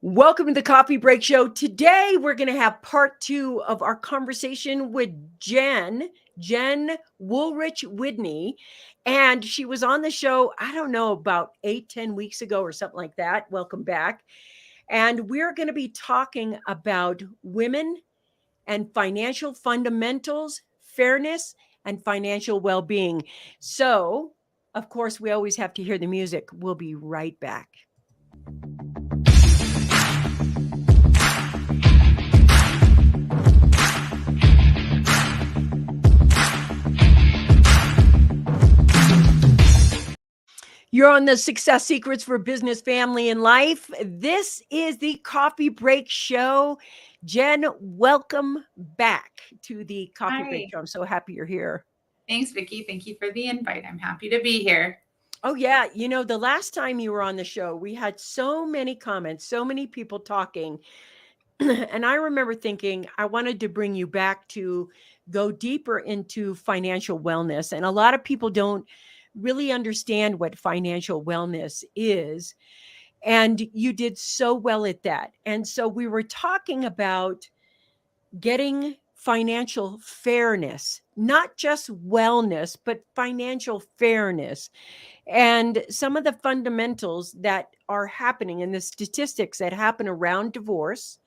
Welcome to the Coffee Break Show. Today, we're going to have part two of our conversation with Jenn Wolowich Widney. And she was on the show, I don't know, about 8-10 weeks ago or something like that. Welcome back. And we're going to be talking about women and financial fundamentals, fairness, and financial well-being. So, of course, we always have to hear the music. We'll be right back. You're on the Success Secrets for Business, Family, and Life. This is the Coffee Break Show. Jenn, welcome back to the Coffee Break Show. I'm so happy you're here. Thanks, Vickie. Thank you for the invite. I'm happy to be here. Oh, yeah. You know, the last time you were on the show, we had so many comments, so many people talking. And I remember thinking I wanted to bring you back to go deeper into financial wellness. And a lot of people don't really understand what financial wellness is. And you did so well at that. And so we were talking about getting financial fairness, not just wellness, but financial fairness. And some of the fundamentals that are happening and the statistics that happen around divorce,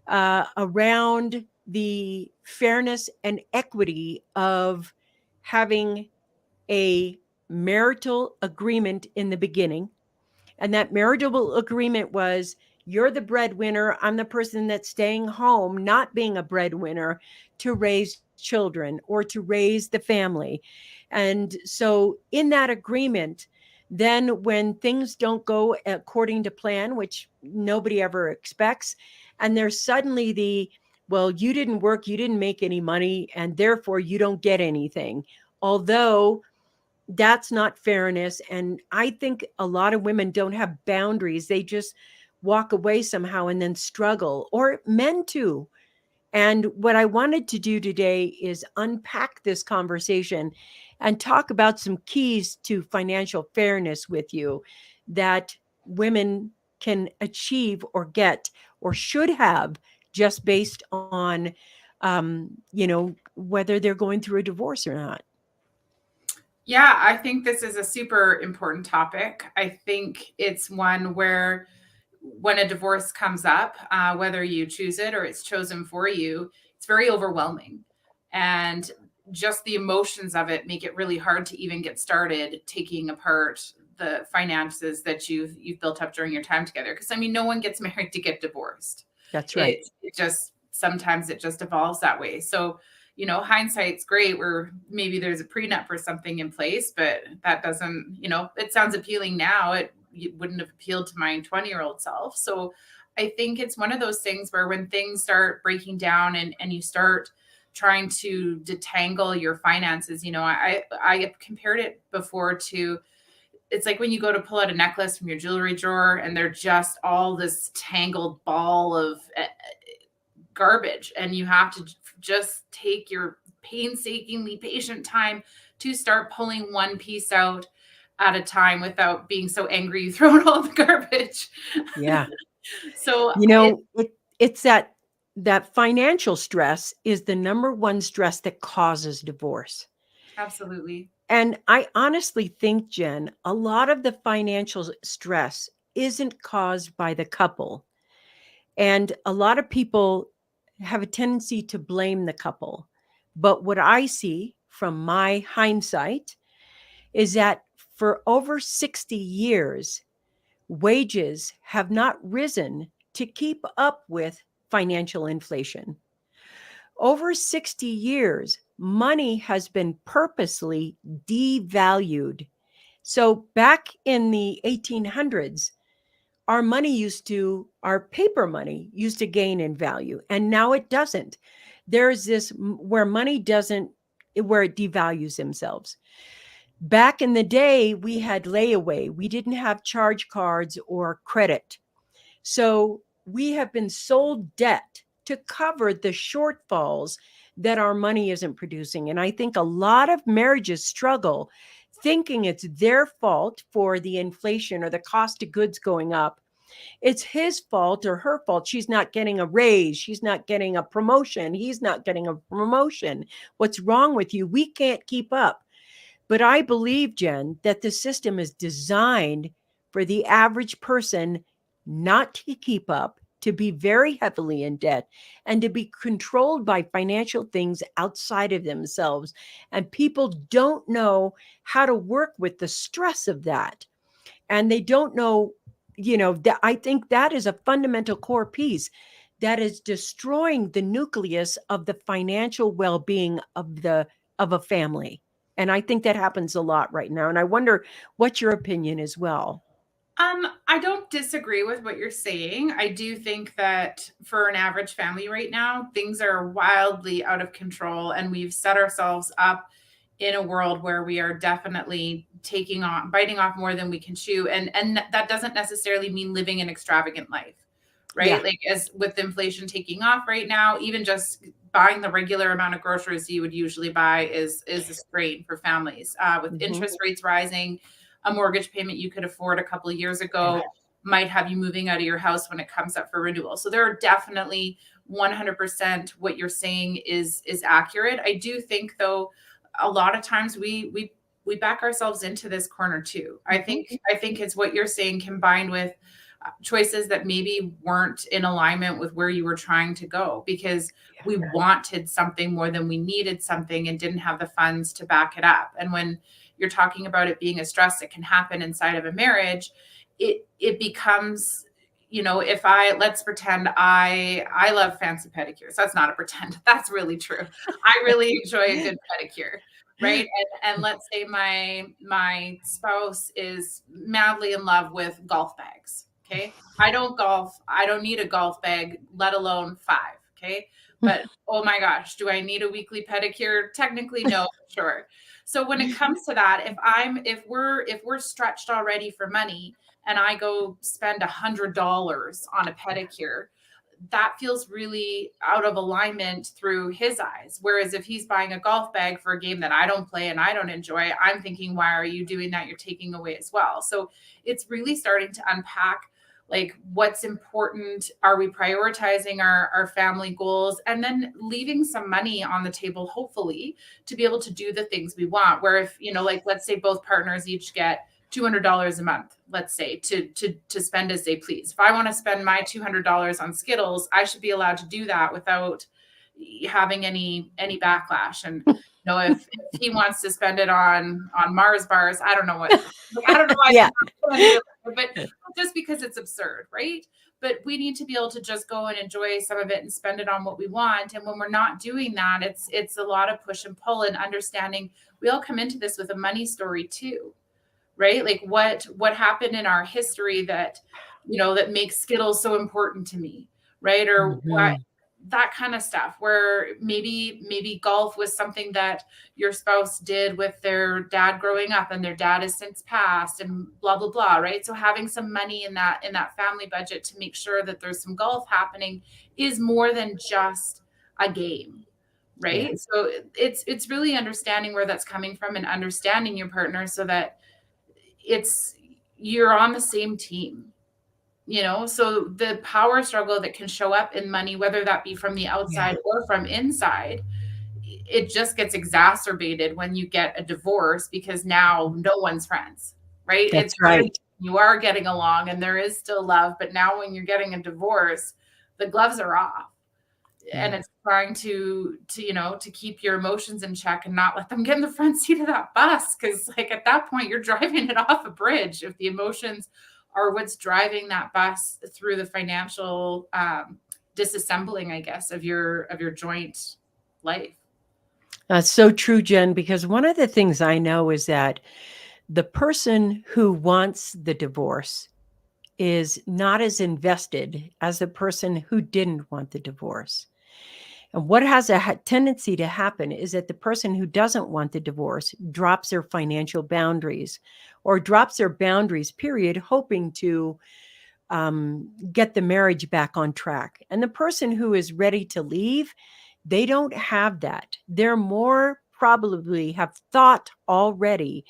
around the fairness and equity of having a marital agreement in the beginning. And that marital agreement was, you're the breadwinner. I'm the person that's staying home, not being a breadwinner to raise children or to raise the family. And so in that agreement, then when things don't go according to plan, which nobody ever expects, and there's suddenly well, you didn't work, you didn't make any money, and therefore you don't get anything. Although that's not fairness. And I think a lot of women don't have boundaries. They just walk away somehow and then struggle, or men too. And what I wanted to do today is unpack this conversation and talk about some keys to financial fairness with you that women can achieve or get or should have just based on, whether they're going through a divorce or not. Yeah, I think this is a super important topic. I think it's one where when a divorce comes up, whether you choose it or it's chosen for you, it's very overwhelming. And just the emotions of it make it really hard to even get started taking apart the finances that you've built up during your time together. Because I mean, no one gets married to get divorced. That's right. Sometimes it just evolves that way. So, hindsight's great where maybe there's a prenup or something in place, but that doesn't, it sounds appealing now. It wouldn't have appealed to my 20-year-old self. So I think it's one of those things where when things start breaking down and you start trying to detangle your finances, I compared it before to, it's like when you go to pull out a necklace from your jewelry drawer and they're just all this tangled ball of garbage, and you have to just take your painstakingly patient time to start pulling one piece out at a time without being so angry you throw out all the garbage. Yeah. So it's that financial stress is the number one stress that causes divorce. Absolutely. And I honestly think, Jenn, a lot of the financial stress isn't caused by the couple. And a lot of people have a tendency to blame the couple. But what I see from my hindsight is that for over 60 years, wages have not risen to keep up with financial inflation. Over 60 years, money has been purposely devalued. So back in the 1800s, our paper money used to gain in value, and now it doesn't. There's this where it devalues themselves. Back in the day, we had layaway. We didn't have charge cards or credit. So we have been sold debt to cover the shortfalls that our money isn't producing. And I think a lot of marriages struggle thinking it's their fault for the inflation or the cost of goods going up. It's his fault or her fault. She's not getting a raise. She's not getting a promotion. He's not getting a promotion. What's wrong with you? We can't keep up. But I believe, Jenn, that the system is designed for the average person not to keep up, to be very heavily in debt, and to be controlled by financial things outside of themselves. And people don't know how to work with the stress of that. And they don't know, that I think that is a fundamental core piece that is destroying the nucleus of the financial well-being of a family. And I think that happens a lot right now. And I wonder what your opinion as well. I don't disagree with what you're saying. I do think that for an average family right now, things are wildly out of control, and we've set ourselves up in a world where we are definitely biting off more than we can chew. And that doesn't necessarily mean living an extravagant life, right? Yeah. Like, as with inflation taking off right now, even just buying the regular amount of groceries you would usually buy is a strain for families. With interest rates rising, a mortgage payment you could afford a couple of years ago might have you moving out of your house when it comes up for renewal. So there are definitely 100% what you're saying is accurate. I do think, though, a lot of times we back ourselves into this corner too. I think it's what you're saying combined with choices that maybe weren't in alignment with where you were trying to go, because we wanted something more than we needed something and didn't have the funds to back it up. And when you're talking about it being a stress that can happen inside of a marriage, it becomes, let's pretend I love fancy pedicures. That's not a pretend. That's really true. I really enjoy a good pedicure. Right. And let's say my spouse is madly in love with golf bags. Okay. I don't golf. I don't need a golf bag, let alone 5. Okay. But oh my gosh, do I need a weekly pedicure? Technically, no, sure. So when it comes to that, if we're stretched already for money and I go spend $100 on a pedicure, that feels really out of alignment through his eyes. Whereas if he's buying a golf bag for a game that I don't play and I don't enjoy, I'm thinking, why are you doing that? You're taking away as well. So it's really starting to unpack, like, what's important. Are we prioritizing our family goals, and then leaving some money on the table, hopefully, to be able to do the things we want? Where if, like, let's say both partners each get $200 a month, let's say, to spend as they please. If I want to spend my $200 on Skittles, I should be allowed to do that without having any backlash. And if he wants to spend it on Mars bars, I don't know why. Yeah. But just because it's absurd, right? But we need to be able to just go and enjoy some of it and spend it on what we want. And when we're not doing that, it's a lot of push and pull, and understanding we all come into this with a money story too. Right? Like, what happened in our history that, that makes Skittles so important to me, right? Or what, that kind of stuff, where maybe golf was something that your spouse did with their dad growing up, and their dad has since passed, and blah, blah, blah, right? So having some money in that family budget to make sure that there's some golf happening is more than just a game. Right. Yeah. So it's really understanding where that's coming from and understanding your partner so that you're on the same team, so the power struggle that can show up in money, whether that be from the outside or from inside, it just gets exacerbated when you get a divorce, because now no one's friends, right? That's right. You are getting along and there is still love, but now when you're getting a divorce, the gloves are off. And it's trying to keep your emotions in check and not let them get in the front seat of that bus. Cause, like, at that point you're driving it off a bridge. If the emotions are what's driving that bus through the financial disassembling, I guess, of your joint life. That's so true, Jenn, because one of the things I know is that the person who wants the divorce is not as invested as the person who didn't want the divorce. And what has a tendency to happen is that the person who doesn't want the divorce drops their financial boundaries, or drops their boundaries, period, hoping to get the marriage back on track. And the person who is ready to leave, they don't have that. They're more probably have thought already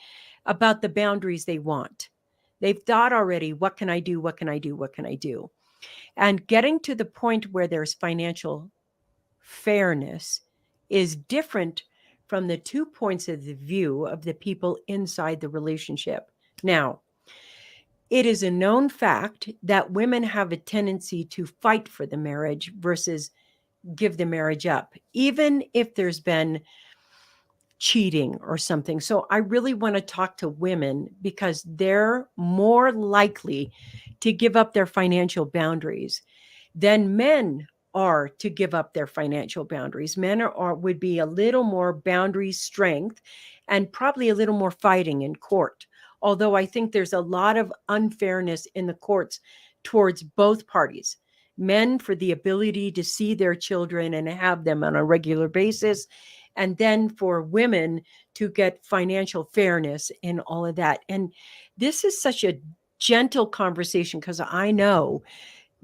about the boundaries they want. They've thought already, what can I do? What can I do? What can I do? And getting to the point where there's financial fairness is different from the 2 points of the view of the people inside the relationship. Now, it is a known fact that women have a tendency to fight for the marriage versus give the marriage up, even if there's been cheating or something. So I really want to talk to women because they're more likely to give up their financial boundaries than men are to give up their financial boundaries. Men would be a little more boundary strength and probably a little more fighting in court. Although I think there's a lot of unfairness in the courts towards both parties. Men for the ability to see their children and have them on a regular basis, and then for women to get financial fairness in all of that. And this is such a gentle conversation because I know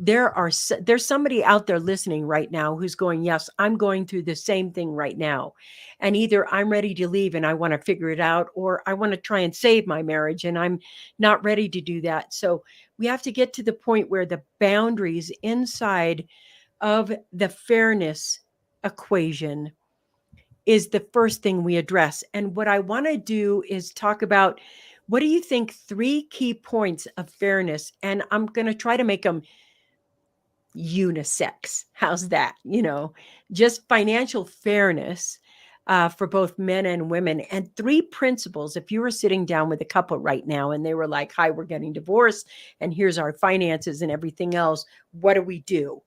there's somebody out there listening right now who's going, yes, I'm going through the same thing right now. And either I'm ready to leave and I want to figure it out, or I want to try and save my marriage and I'm not ready to do that. So we have to get to the point where the boundaries inside of the fairness equation is the first thing we address. And what I want to do is talk about, what do you think 3 key points of fairness? And I'm going to try to make them unisex. How's that? Just financial fairness for both men and women. And 3 principles. If you were sitting down with a couple right now and they were like, hi, we're getting divorced and here's our finances and everything else, what do we do?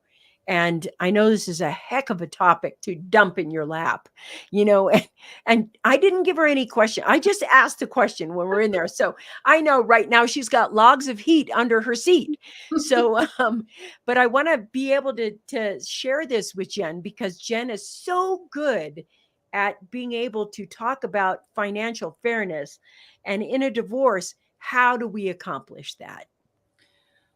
And I know this is a heck of a topic to dump in your lap, and I didn't give her any question. I just asked the question when we're in there. So I know right now she's got logs of heat under her seat. So, but I want to be able to share this with Jenn because Jenn is so good at being able to talk about financial fairness. And in a divorce, how do we accomplish that?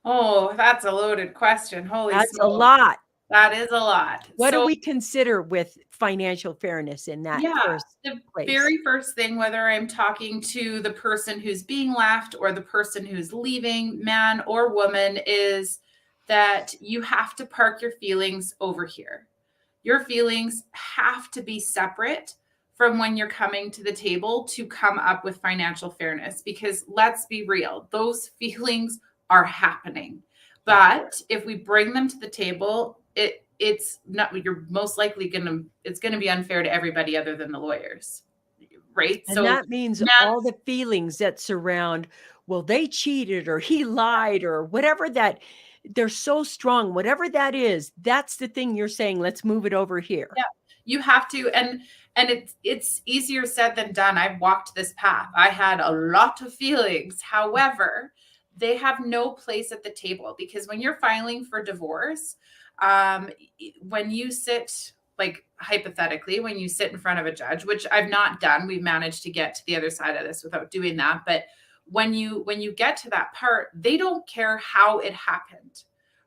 Oh, that's a loaded question. Holy That's a smokes. lot. That is a lot. What do So, we consider with financial fairness in that yeah, first the place? very first thing, whether I'm talking to the person who's being left or the person who's leaving, man or woman, is that you have to park your feelings over here. Your feelings have to be separate from when you're coming to the table to come up with financial fairness, because let's be real, those feelings are happening. But if we bring them to the table, it's not, you're most likely it's gonna be unfair to everybody other than the lawyers, right? And that means all the feelings that surround, well, they cheated or he lied or whatever, that they're so strong, whatever that is, that's the thing you're saying, let's move it over here. Yeah, you have to, and it's easier said than done. I've walked this path. I had a lot of feelings. However, they have no place at the table, because when you're filing for divorce, when you sit, like hypothetically, when you sit in front of a judge, which I've not done, we've managed to get to the other side of this without doing that. But when you get to that part, they don't care how it happened.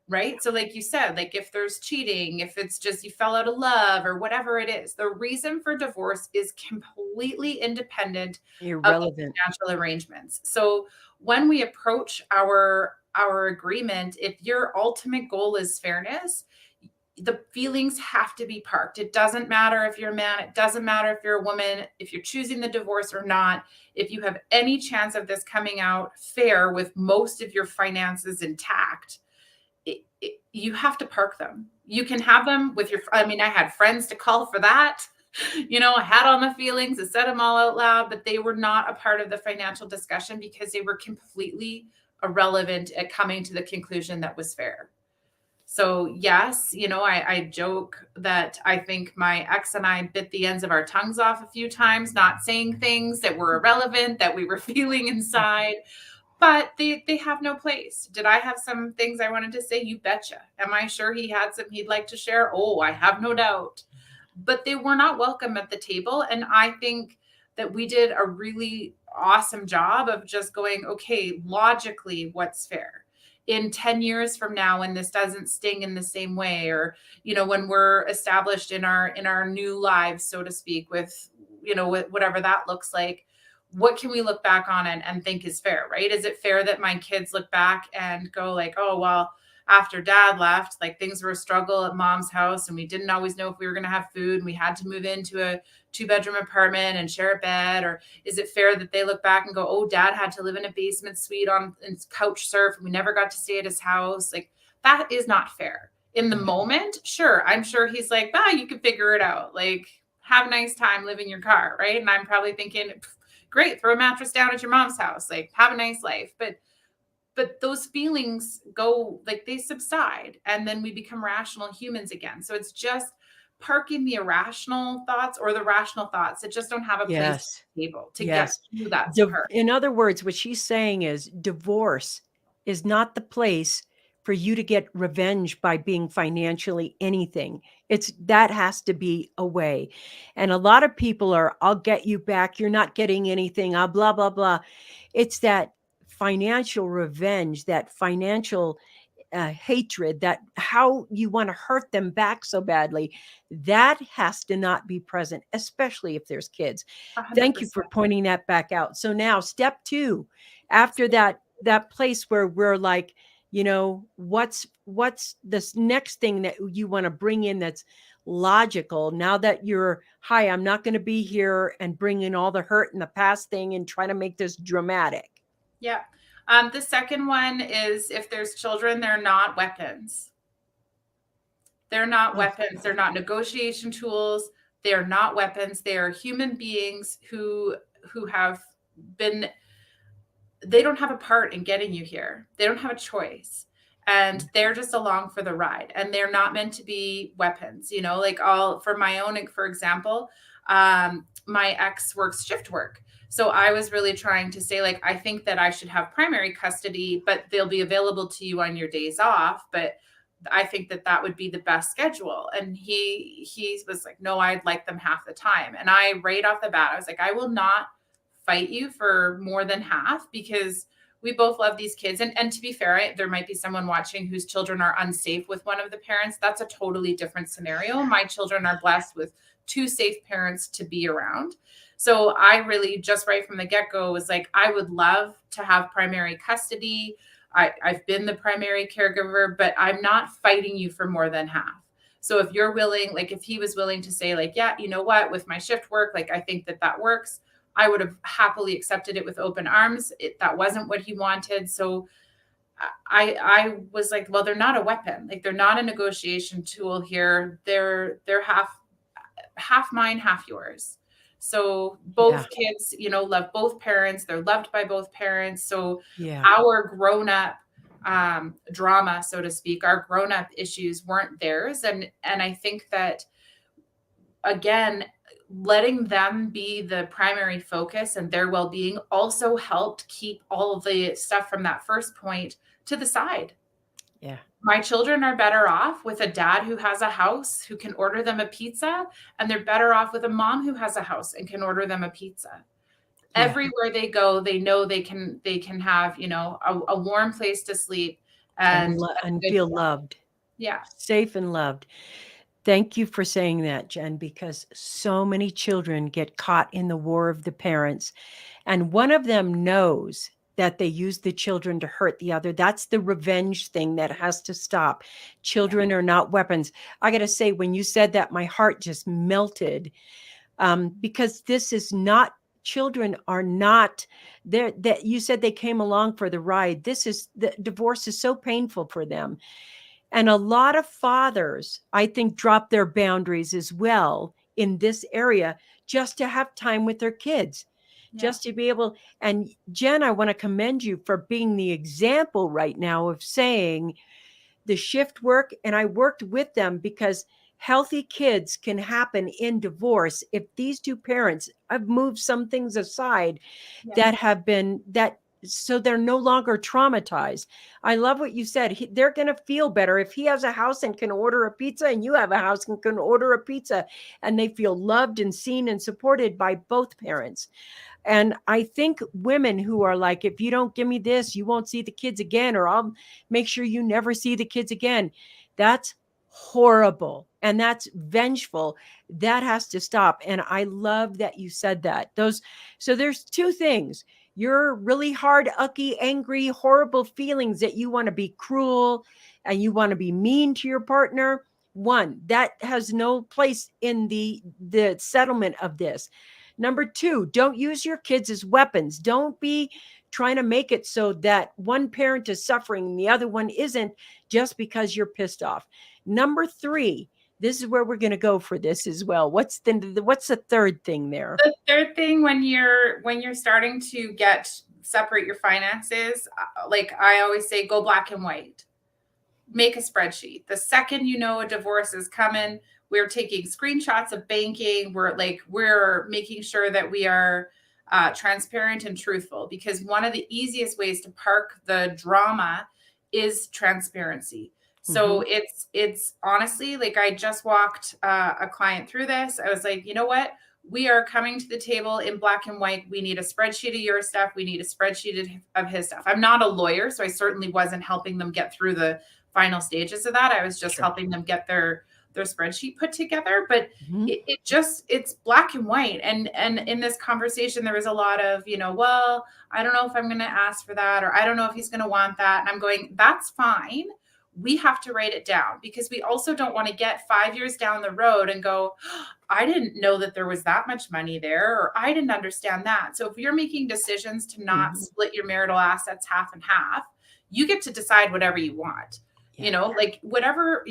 Right. So like you said, like if there's cheating, if it's just you fell out of love or whatever it is, the reason for divorce is completely independent of the Irrelevant. financial arrangements. So when we approach our agreement, if your ultimate goal is fairness, the feelings have to be parked. It doesn't matter if you're a man, it doesn't matter if you're a woman, if you're choosing the divorce or not. If you have any chance of this coming out fair with most of your finances intact, you have to park them. You can have them with your, I mean, I had friends to call for that. I had all my feelings, I said them all out loud, but they were not a part of the financial discussion because they were completely irrelevant at coming to the conclusion that was fair. So yes, I joke that I think my ex and I bit the ends of our tongues off a few times, not saying things that were irrelevant, that we were feeling inside. But they have no place. Did I have some things I wanted to say? You betcha. Am I sure he had some he'd like to share? Oh, I have no doubt. But they were not welcome at the table. And I think that we did a really awesome job of just going, okay, logically, what's fair? In 10 years from now, when this doesn't sting in the same way, or, when we're established in our new lives, so to speak, with, whatever that looks like, what can we look back on and think is fair, right? Is it fair that my kids look back and go like, oh, well, after dad left, like things were a struggle at mom's house and we didn't always know if we were going to have food and we had to move into a 2-bedroom apartment and share a bed? Or is it fair that they look back and go, oh, dad had to live in a basement suite on and couch surf and we never got to stay at his house? Like, that is not fair. In the moment, sure, I'm sure he's like, you can figure it out. Like, have a nice time living your car, right? And I'm probably thinking, great, throw a mattress down at your mom's house, like have a nice life. But those feelings go, like they subside and then we become rational humans again. So it's just parking the irrational thoughts or the rational thoughts that just don't have a place at the table to get through that part. In other words, what she's saying is divorce is not the place for you to get revenge by being financially anything. That has to be away. And a lot of people are, I'll get you back. You're not getting anything. Blah, blah, blah. It's that financial revenge, that financial hatred, that how you want to hurt them back so badly, that has to not be present, especially if there's kids. 100%. Thank you for pointing that back out. So now step 2, after that place where we're like, what's this next thing that you want to bring in that's logical now that you're, hi, I'm not going to be here and bring in all the hurt and the past thing and try to make this dramatic. Yeah. The second one is if there's children, they're not weapons. They're not weapons. They're not negotiation tools. They're not weapons. They are human beings who have been, they don't have a part in getting you here. They don't have a choice. And they're just along for the ride. And they're not meant to be weapons. Like for my own, for example, my ex works shift work. So I was really trying to say, like, I think that I should have primary custody, but they'll be available to you on your days off. But I think that would be the best schedule. And he was like, no, I'd like them half the time. And I, right off the bat, I was like, I will not fight you for more than half because we both love these kids. And to be fair, there might be someone watching whose children are unsafe with one of the parents. That's a totally different scenario. My children are blessed with 2 safe parents to be around. So I really just right from the get-go was like, I would love to have primary custody. I've been the primary caregiver, but I'm not fighting you for more than half. So if you're willing, like if he was willing to say like, yeah, you know what, with my shift work, like I think that works, I would have happily accepted it with open arms. That wasn't what he wanted. So I was like, well, they're not a weapon. Like they're not a negotiation tool here. They're half mine, half yours. So both kids, love both parents. They're loved by both parents. So our grown-up drama, so to speak, our grown-up issues weren't theirs. And I think that, again, letting them be the primary focus and their well-being also helped keep all of the stuff from that first point to the side. Yeah. My children are better off with a dad who has a house, who can order them a pizza, and they're better off with a mom who has a house and can order them a pizza. Yeah. Everywhere they go, they know they can have, a warm place to sleep and feel loved. Yeah. Safe and loved. Thank you for saying that, Jenn, because so many children get caught in the war of the parents, and one of them knows that they use the children to hurt the other. That's the revenge thing that has to stop. Children are not weapons. I got to say, when you said that, my heart just melted because this is not, children are not there. That you said they came along for the ride. The divorce is so painful for them. And a lot of fathers, I think, drop their boundaries as well in this area just to have time with their kids. Just to be able, and Jenn, I want to commend you for being the example right now of saying the shift work. And I worked with them because healthy kids can happen in divorce if these 2 parents have moved some things aside that have been so they're no longer traumatized. I love what you said. They're going to feel better if he has a house and can order a pizza and you have a house and can order a pizza, and they feel loved and seen and supported by both parents. And I think women who are like, if you don't give me this, you won't see the kids again, or I'll make sure you never see the kids again. That's horrible. And that's vengeful. That has to stop. And I love that you said that. So there's two things. Your really hard, ucky, angry, horrible feelings that you want to be cruel and you want to be mean to your partner. One, that has no place in the settlement of this. Number two, don't use your kids as weapons. Don't be trying to make it so that one parent is suffering and the other one isn't just because you're pissed off. Number three, this is where we're going to go for this as well. What's the third thing there? The third thing, when you're starting to separate your finances, like I always say, go black and white. Make a spreadsheet. The second you know a divorce is coming, we're taking screenshots of banking. We're making sure that we are transparent and truthful, because one of the easiest ways to park the drama is transparency. So it's honestly, like, I just walked a client through this. I was like, you know what? We are coming to the table in black and white. We need a spreadsheet of your stuff. We need a spreadsheet of his stuff. I'm not a lawyer, so I certainly wasn't helping them get through the final stages of that. I was just helping them get their spreadsheet put together. But it's black and white. And in this conversation, there was a lot of, well, I don't know if I'm going to ask for that, or I don't know if he's going to want that. And I'm going, that's fine. We have to write it down, because we also don't want to get 5 years down the road and go, I didn't know that there was that much money there, or I didn't understand that. So if you're making decisions to not split your marital assets half and half, you get to decide whatever you want. Like whatever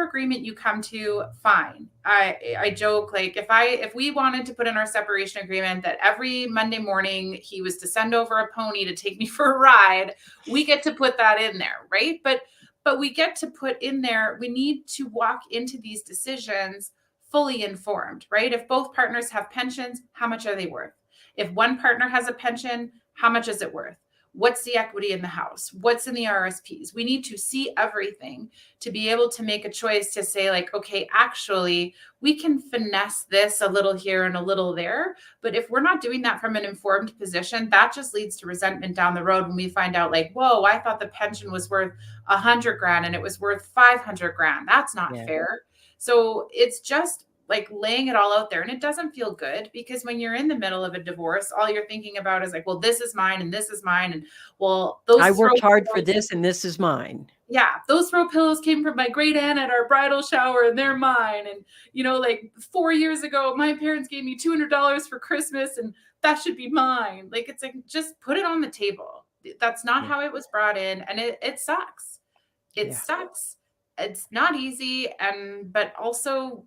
agreement you come to, fine. I joke, like, if we wanted to put in our separation agreement that every Monday morning he was to send over a pony to take me for a ride, we get to put that in there, right? But we get to put in there, we need to walk into these decisions fully informed, right? If both partners have pensions, how much are they worth? If one partner has a pension, how much is it worth? What's the equity in the house? What's in the RSPs? We need to see everything to be able to make a choice to say, like, okay, actually, we can finesse this a little here and a little there. But if we're not doing that from an informed position, that just leads to resentment down the road when we find out, like, whoa, I thought the pension was worth $100,000 and it was worth $500,000. That's not fair. So it's just like laying it all out there. And it doesn't feel good, because when you're in the middle of a divorce, all you're thinking about is like, well, this is mine and this is mine. And well, I worked hard for this and this is mine. Yeah. Those throw pillows came from my great aunt at our bridal shower and they're mine. And, like 4 years ago, my parents gave me $200 for Christmas and that should be mine. Like, it's like, just put it on the table. That's not how it was brought in. And it sucks. It sucks. It's not easy. But also,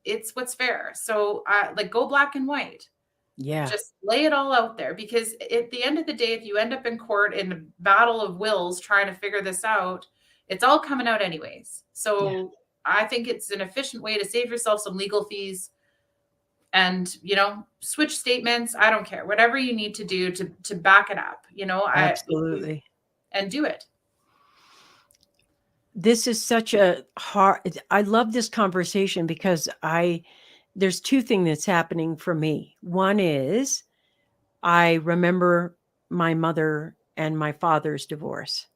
it's what's fair. So like, go black and white. Yeah. Just lay it all out there, because at the end of the day, if you end up in court in a battle of wills trying to figure this out, it's all coming out anyways. So I think it's an efficient way to save yourself some legal fees and, switch statements. I don't care, whatever you need to do to back it up, Absolutely. And do it. This is such I love this conversation, because there's two things that's happening for me. One is I remember my mother and my father's divorce,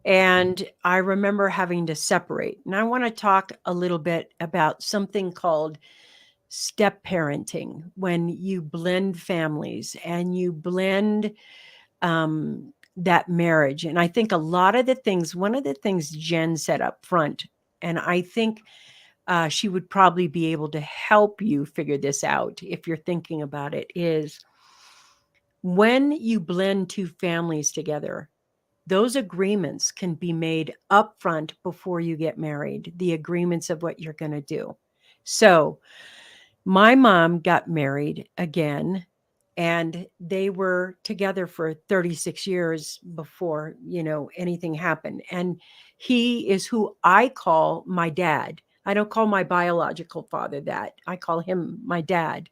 and I remember having to separate. And I want to talk a little bit about something called step parenting, when you blend families and you blend that marriage. And I think one of the things Jenn said up front, and I think she would probably be able to help you figure this out if you're thinking about it, is when you blend two families together, those agreements can be made upfront before you get married, the agreements of what you're going to do. So my mom got married again, and they were together for 36 years before, anything happened. And he is who I call my dad. I don't call my biological father that. I call him my dad.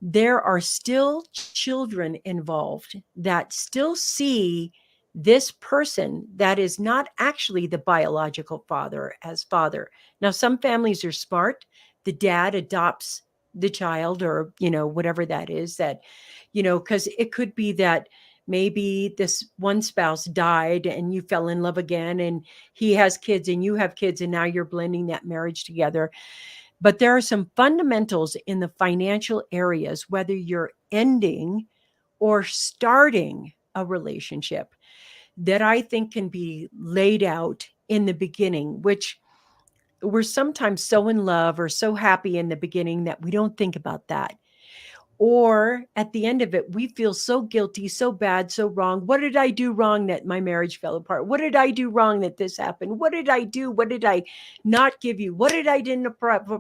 There are still children involved that still see this person that is not actually the biological father as father. Now, some families are smart. The dad adopts the child, or, whatever that is, that, because it could be that maybe this one spouse died and you fell in love again, and he has kids and you have kids, and now you're blending that marriage together. But there are some fundamentals in the financial areas, whether you're ending or starting a relationship, that I think can be laid out in the beginning, which we're sometimes so in love or so happy in the beginning that we don't think about that. Or at the end of it, we feel so guilty, so bad, so wrong. What did I do wrong that my marriage fell apart? What did I do wrong that this happened? What did I do? What did I not give you? What did I didn't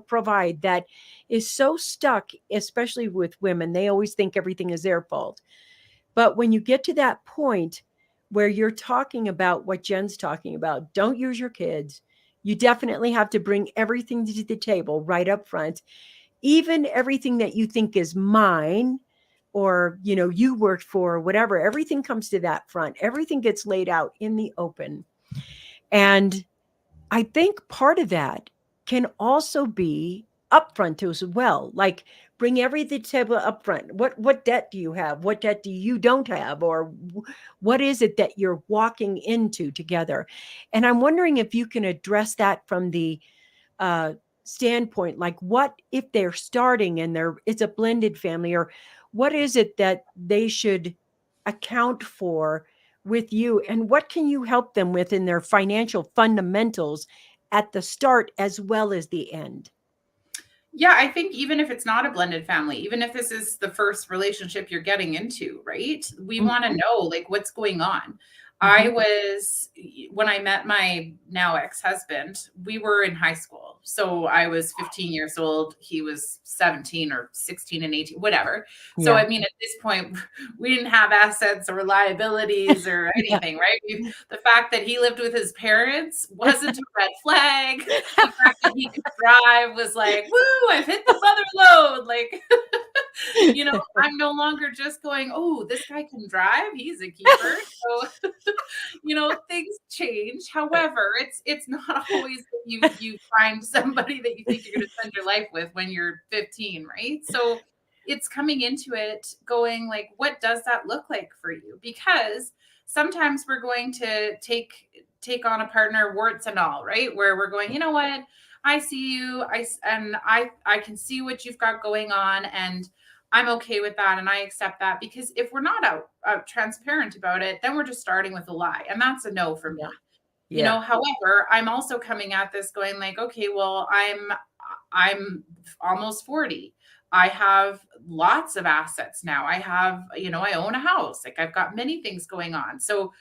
provide? That is so stuck, especially with women. They always think everything is their fault. But when you get to that point where you're talking about what Jenn's talking about, don't use your kids. You definitely have to bring everything to the table right up front, even everything that you think is mine, or you worked for, or whatever. Everything comes to that front. Everything gets laid out in the open. And I think part of that can also be upfront as well. Like, bring everything to the table upfront. What debt do you have? What debt do you don't have? Or what is it that you're walking into together? And I'm wondering if you can address that from the standpoint, like, what if they're starting and it's a blended family, or what is it that they should account for with you, and what can you help them with in their financial fundamentals at the start as well as the end? Yeah, I think even if it's not a blended family, even if this is the first relationship you're getting into, right? We want to Mhm, know like what's going on. I mhm. was, when I met my now ex-husband, we were in high school. So I was 15 years old. He was 17 or 16 and 18, whatever. So, Yeah. I mean, at this point, we didn't have assets or liabilities or Yeah. anything, right? The fact that he lived with his parents wasn't a red flag. The fact that he could drive was like, woo, I've hit the mother load. Like, I'm no longer just going, oh, this guy can drive. He's a keeper. So, things change. However, it's not always that you find somebody that you think you're going to spend your life with when you're 15, right? So it's coming into it going like, what does that look like for you? Because sometimes we're going to take on a partner, warts and all, right? Where we're going, you know what? I see you. I can see what you've got going on, and I'm okay with that, and I accept that. Because if we're not out transparent about it, then we're just starting with a lie, and that's a no for Yeah. me. Yeah. However, I'm also coming at this going like, okay, well, I'm almost 40. I have lots of assets now. I have, I own a house. Like, I've got many things going on. So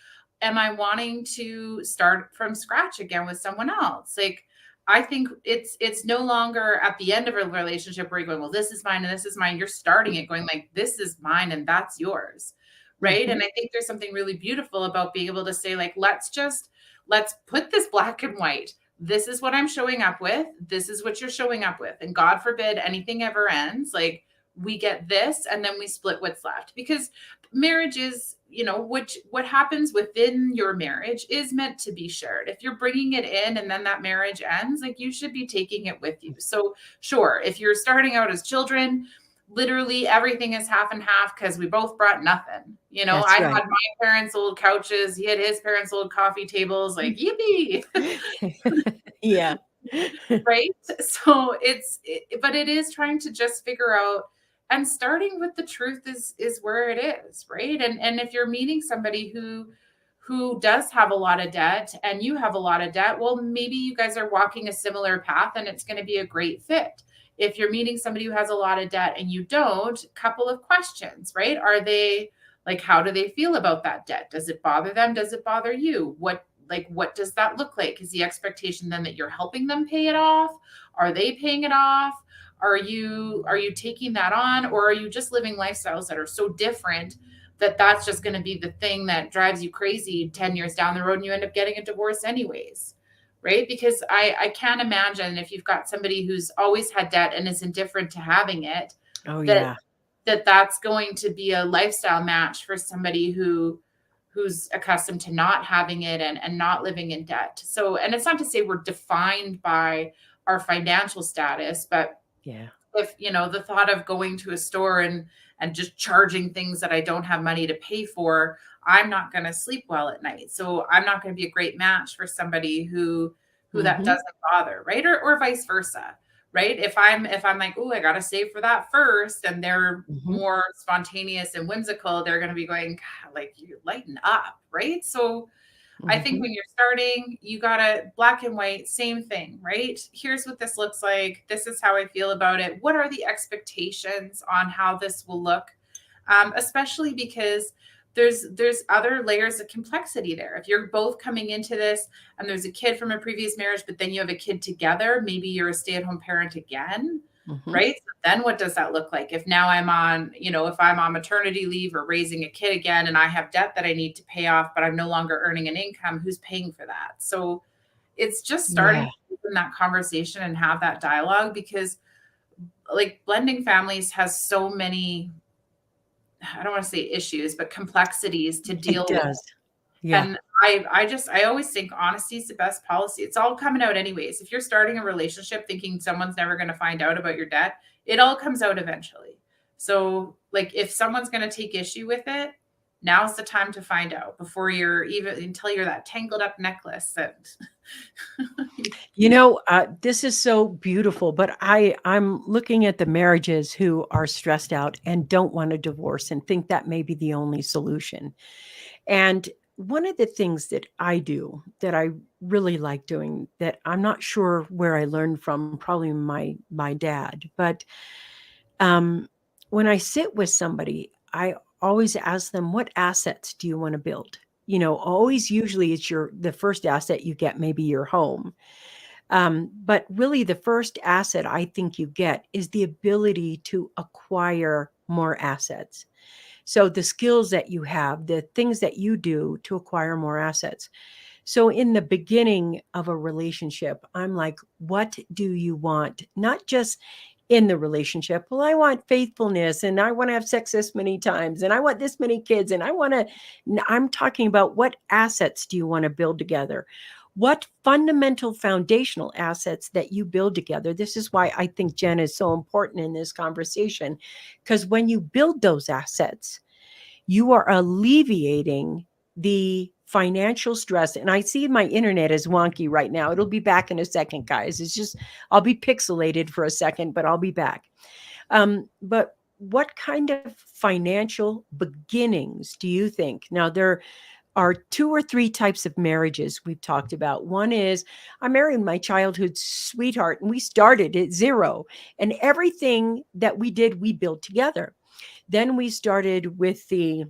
am I wanting to start from scratch again with someone else? Like, I think it's no longer at the end of a relationship where you're going, well, this is mine and this is mine. You're starting it going like, this is mine and that's yours. Right. Mhm. And I think there's something really beautiful about being able to say, like, let's put this black and white. This is what I'm showing up with. This is what you're showing up with. And God forbid anything ever ends. Like, we get this and then we split what's left. Because marriage is, what happens within your marriage is meant to be shared. If you're bringing it in and then that marriage ends, like, you should be taking it with you. So sure, if you're starting out as children, literally everything is half and half because we both brought nothing. That's I had right. my parents' old couches, he had his parents' old coffee tables, like, yippee. Yeah. Right? So but it is trying to just figure out, and starting with the truth is where it is, right? And if you're meeting somebody who does have a lot of debt and you have a lot of debt, well, maybe you guys are walking a similar path and it's going to be a great fit. If you're meeting somebody who has a lot of debt and you don't, couple of questions, right? Are they, like, how do they feel about that debt? Does it bother them? Does it bother you? What does that look like? Is the expectation then that you're helping them pay it off? Are they paying it off? Are you taking that on, or are you just living lifestyles that are so different that that's just going to be the thing that drives you crazy 10 years down the road and you end up getting a divorce anyways? Right? Because I can't imagine if you've got somebody who's always had debt and is indifferent to having it, Oh, that yeah. that's going to be a lifestyle match for somebody who's accustomed to not having it and not living in debt. So, and it's not to say we're defined by our financial status, but Yeah. if, the thought of going to a store and just charging things that I don't have money to pay for, I'm not going to sleep well at night. So I'm not going to be a great match for somebody who that Mhm, doesn't bother, right? Or vice versa, right? If I'm like, oh, I got to save for that first, and they're mhm. more spontaneous and whimsical, they're going to be going, "God, like, you lighten up, right?" So I think Mhm. when you're starting, you gotta black and white, same thing, right? Here's what this looks like. This is how I feel about it. What are the expectations on how this will look? Especially because there's other layers of complexity there. If you're both coming into this and there's a kid from a previous marriage, but then you have a kid together, maybe you're a stay-at-home parent again, Mhm. right? So then what does that look like? If now I'm on, if I'm on maternity leave or raising a kid again and I have debt that I need to pay off, but I'm no longer earning an income, who's paying for that? So it's just starting Yeah. to open that conversation and have that dialogue, because like blending families has so many, I don't want to say issues, but complexities to It deal with. does. Yeah. And I always think honesty is the best policy. It's all coming out anyways. If you're starting a relationship thinking someone's never going to find out about your debt, it all comes out eventually. So, like, if someone's going to take issue with it, now's the time to find out before you're even until you're that tangled up necklace that This is so beautiful, but I'm looking at the marriages who are stressed out and don't want a divorce and think that may be the only solution. And one of the things that I do that I really like doing that I'm not sure where I learned from, probably my dad, but um, when I sit with somebody, I always ask them, what assets do you want to build? Always usually it's the first asset you get, maybe your home. But really, the first asset I think you get is the ability to acquire more assets. So, the skills that you have, the things that you do to acquire more assets. So, in the beginning of a relationship, I'm like, what do you want? Not just in the relationship. Well, I want faithfulness and I want to have sex this many times and I want this many kids and I'm talking about what assets do you want to build together? What fundamental foundational assets that you build together? This is why I think Jenn is so important in this conversation, because when you build those assets, you are alleviating the financial stress. And I see my internet is wonky right now. It'll be back in a second, guys. It's just, I'll be pixelated for a second, but I'll be back. But what kind of financial beginnings do you think? Now, there are two or three types of marriages we've talked about. One is I married my childhood sweetheart and we started at zero, and everything that we did, we built together. Then we started with the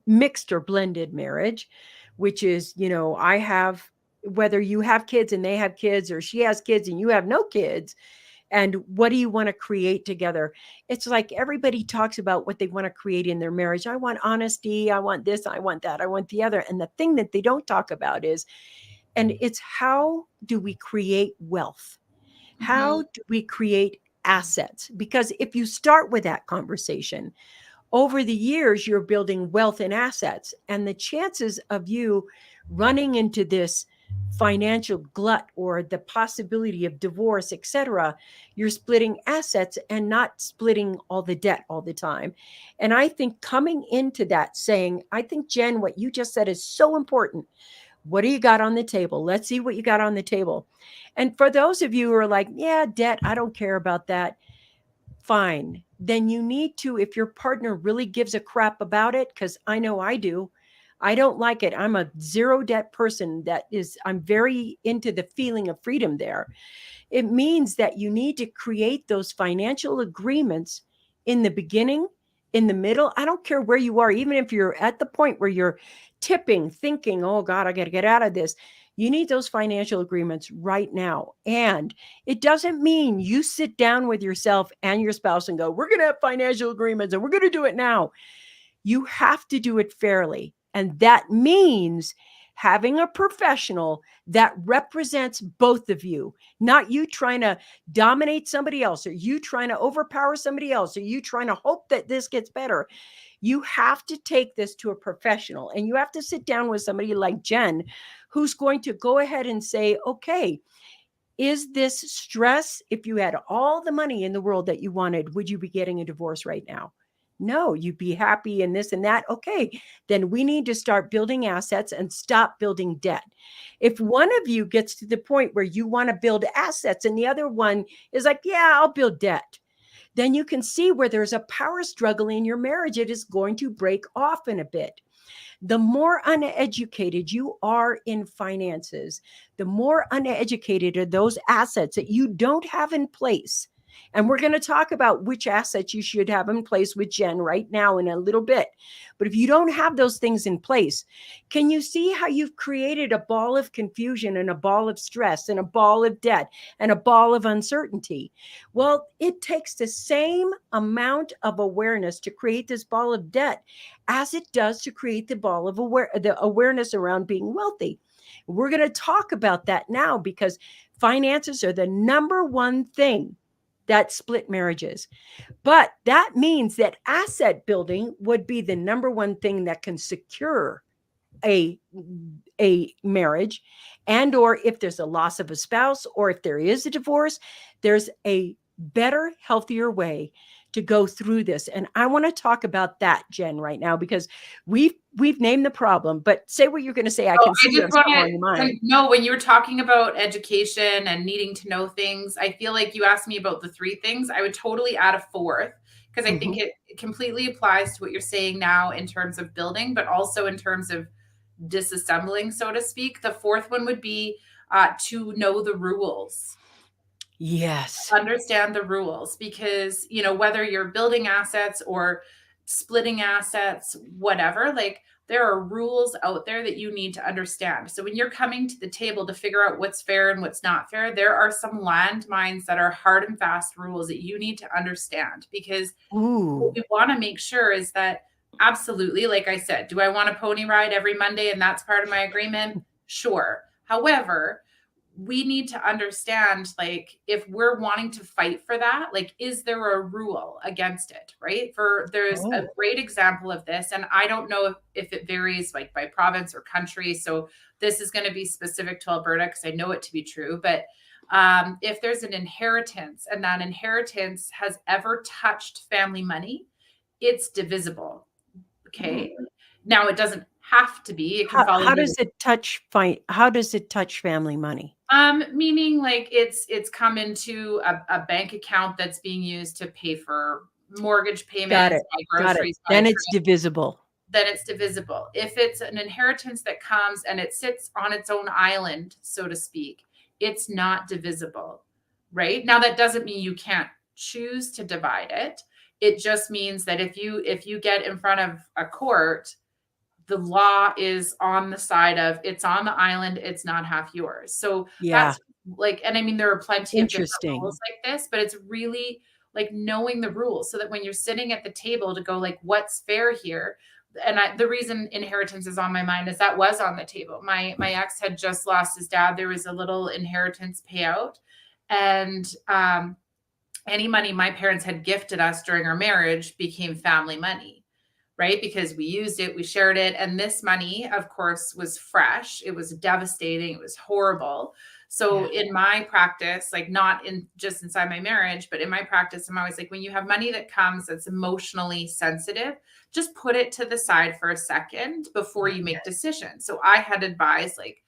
mixed or blended marriage, which is, I have, whether you have kids and they have kids, or she has kids and you have no kids. And what do you want to create together? It's like everybody talks about what they want to create in their marriage. I want honesty. I want this. I want that. I want the other. And the thing that they don't talk about is, and it's how do we create wealth? How Mhm. do we create assets? Because if you start with that conversation, over the years, you're building wealth and assets. And the chances of you running into this financial glut or the possibility of divorce, etc., you're splitting assets and not splitting all the debt all the time. And I think coming into that saying, I think, Jenn, what you just said is so important. What do you got on the table? Let's see what you got on the table. And for those of you who are like, yeah, debt, I don't care about that, fine. Then you need to, if your partner really gives a crap about it, because I know I do, I don't like it. I'm a zero debt person. I'm very into the feeling of freedom there. It means that you need to create those financial agreements in the beginning, in the middle. I don't care where you are, even if you're at the point where you're tipping, thinking, oh God, I got to get out of this. You need those financial agreements right now. And it doesn't mean you sit down with yourself and your spouse and go, we're going to have financial agreements and we're going to do it now. You have to do it fairly. And that means having a professional that represents both of you, not you trying to dominate somebody else, or you trying to overpower somebody else, or you trying to hope that this gets better. You have to take this to a professional, and you have to sit down with somebody like Jenn, who's going to go ahead and say, okay, is this stress? If you had all the money in the world that you wanted, would you be getting a divorce right now? No, you'd be happy and this and that. Okay, then we need to start building assets and stop building debt. If one of you gets to the point where you want to build assets and the other one is like, yeah, I'll build debt, then you can see where there's a power struggle in your marriage. It is going to break off in a bit. The more uneducated you are in finances, the more uneducated are those assets that you don't have in place. And we're going to talk about which assets you should have in place with Jenn right now in a little bit. But if you don't have those things in place, can you see how you've created a ball of confusion and a ball of stress and a ball of debt and a ball of uncertainty? Well, it takes the same amount of awareness to create this ball of debt as it does to create the ball of the awareness around being wealthy. We're going to talk about that now because finances are the number one thing that split marriages. But that means that asset building would be the number one thing that can secure a marriage, and or if there's a loss of a spouse or if there is a divorce, there's a better, healthier way to go through this. And I want to talk about that, Jenn, right now, because we've named the problem, but say what you're going to say. I can see what's going on in your mind. No, when you were talking about education and needing to know things, I feel like you asked me about the 3 things. I would totally add a 4th because I think it completely applies to what you're saying now in terms of building, but also in terms of disassembling, so to speak. The 4th one would be to know the rules. Yes. Understand the rules, because, you know, whether you're building assets or splitting assets, whatever, like there are rules out there that you need to understand. So when you're coming to the table to figure out what's fair and what's not fair, there are some landmines that are hard and fast rules that you need to understand, because what we want to make sure is that, absolutely, like I said, do I want a pony ride every Monday and that's part of my agreement? Sure. However, we need to understand, like, if we're wanting to fight for that, like, is there a rule against it, right? There's a great example of this, and I don't know if it varies like by province or country. So this is going to be specific to Alberta because I know it to be true. But if there's an inheritance and that inheritance has ever touched family money, it's divisible. Okay. Now it doesn't have to be. It can fall. How does it touch family money? Meaning like it's come into a bank account that's being used to pay for mortgage payments, groceries. Then it's divisible. Then it's divisible. If it's an inheritance that comes and it sits on its own island, so to speak, it's not divisible, right? Now that doesn't mean you can't choose to divide it. It just means that if you get in front of a court, the law is on the side of it's on the island, it's not half yours. So that's like, and I mean, there are plenty of different rules like this, but it's really like knowing the rules so that when you're sitting at the table to go like, what's fair here? And the reason inheritance is on my mind is that was on the table. My ex had just lost his dad. There was a little inheritance payout, and any money my parents had gifted us during our marriage became family money. Right? Because we used it, we shared it. And this money, of course, was fresh. It was devastating. It was horrible. So in my practice, like not in just inside my marriage, but in my practice, I'm always like, when you have money that comes that's emotionally sensitive, just put it to the side for a second before you make decisions. So I had advised, like,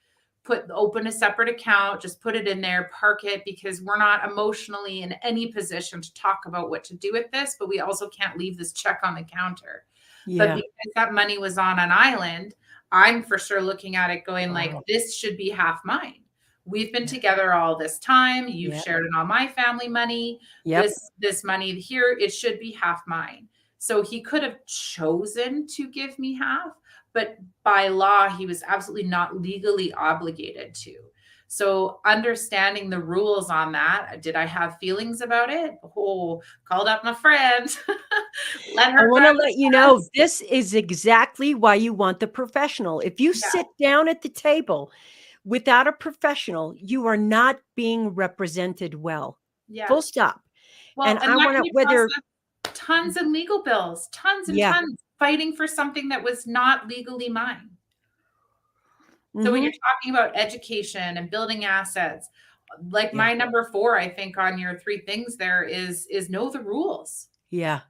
open a separate account, just put it in there, park it, because we're not emotionally in any position to talk about what to do with this, but we also can't leave this check on the counter. But because that money was on an island, I'm for sure looking at it going like, this should be half mine. We've been together all this time. You've shared in all my family money. This money here, it should be half mine. So he could have chosen to give me half, but by law, he was absolutely not legally obligated to. So understanding the rules on that, did I have feelings about it? Oh, called up my friend. I want to let you know, this is exactly why you want the professional. If you sit down at the table without a professional, you are not being represented well. Full stop. Well, and I want to, whether tons of legal bills, tons and tons, fighting for something that was not legally mine. So when you're talking about education and building assets, like Yeah. my number 4, I think on your 3 things there is know the rules. Yeah.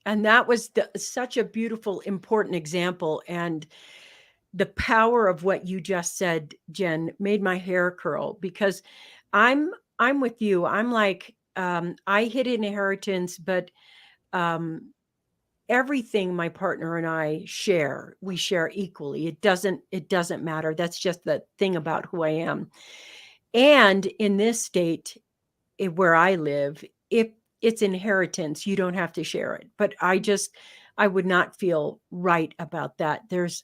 And that was such a beautiful, important example. And the power of what you just said, Jenn, made my hair curl, because I'm I'm with you. I'm like, I hit inheritance, but um, everything my partner and I share, we share equally. It doesn't matter. That's just the thing about who I am. And in this state, where I live, if it's inheritance, you don't have to share it. But I would not feel right about that. There's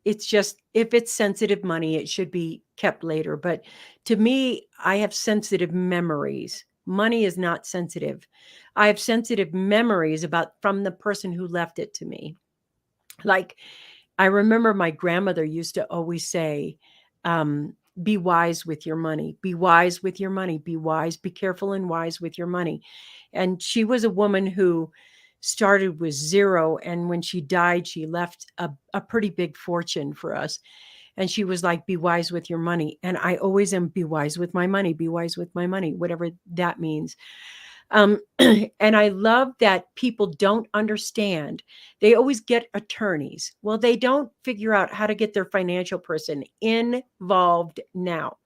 it's just, if it's sensitive money, it should be kept later. But to me, I have sensitive memories. Money is not sensitive. I have sensitive memories about from the person who left it to me. Like, I remember my grandmother used to always say, be wise with your money, be wise with your money, be wise, be careful and wise with your money. And she was a woman who started with zero. And when she died, she left a pretty big fortune for us. And she was like, be wise with your money. And I always am, be wise with my money, be wise with my money, whatever that means. And I love that people don't understand. They always get attorneys. Well, they don't figure out how to get their financial person involved now.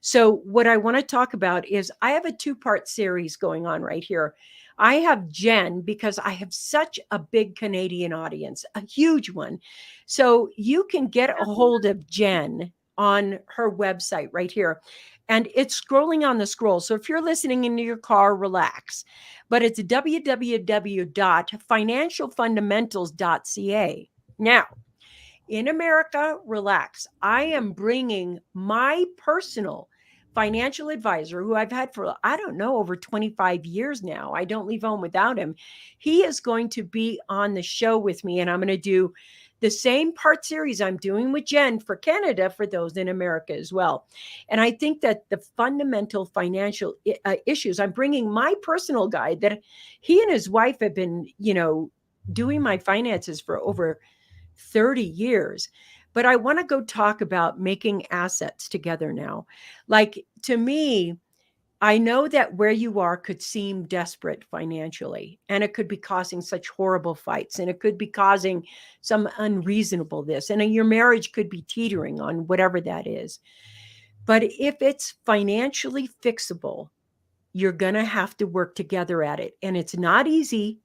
So, what I want to talk about is I have a 2-part series going on right here. I have Jenn because I have such a big Canadian audience, a huge one. So, you can get a hold of Jenn on her website right here. And it's scrolling on the scroll. So, if you're listening in your car, relax. But it's www.financialfundamentals.ca. Now, in America, relax. I am bringing my personal financial advisor, who I've had for, I don't know, over 25 years now. I don't leave home without him. He is going to be on the show with me, and I'm going to do the same part series I'm doing with Jenn for Canada for those in America as well. And I think that the fundamental financial issues, I'm bringing my personal guide that he and his wife have been, doing my finances for over 30 years. But I want to go talk about making assets together now. Like, to me, I know that where you are could seem desperate financially, and it could be causing such horrible fights, and it could be causing some unreasonable this, and your marriage could be teetering on whatever that is. But if it's financially fixable, you're going to have to work together at it. And it's not easy.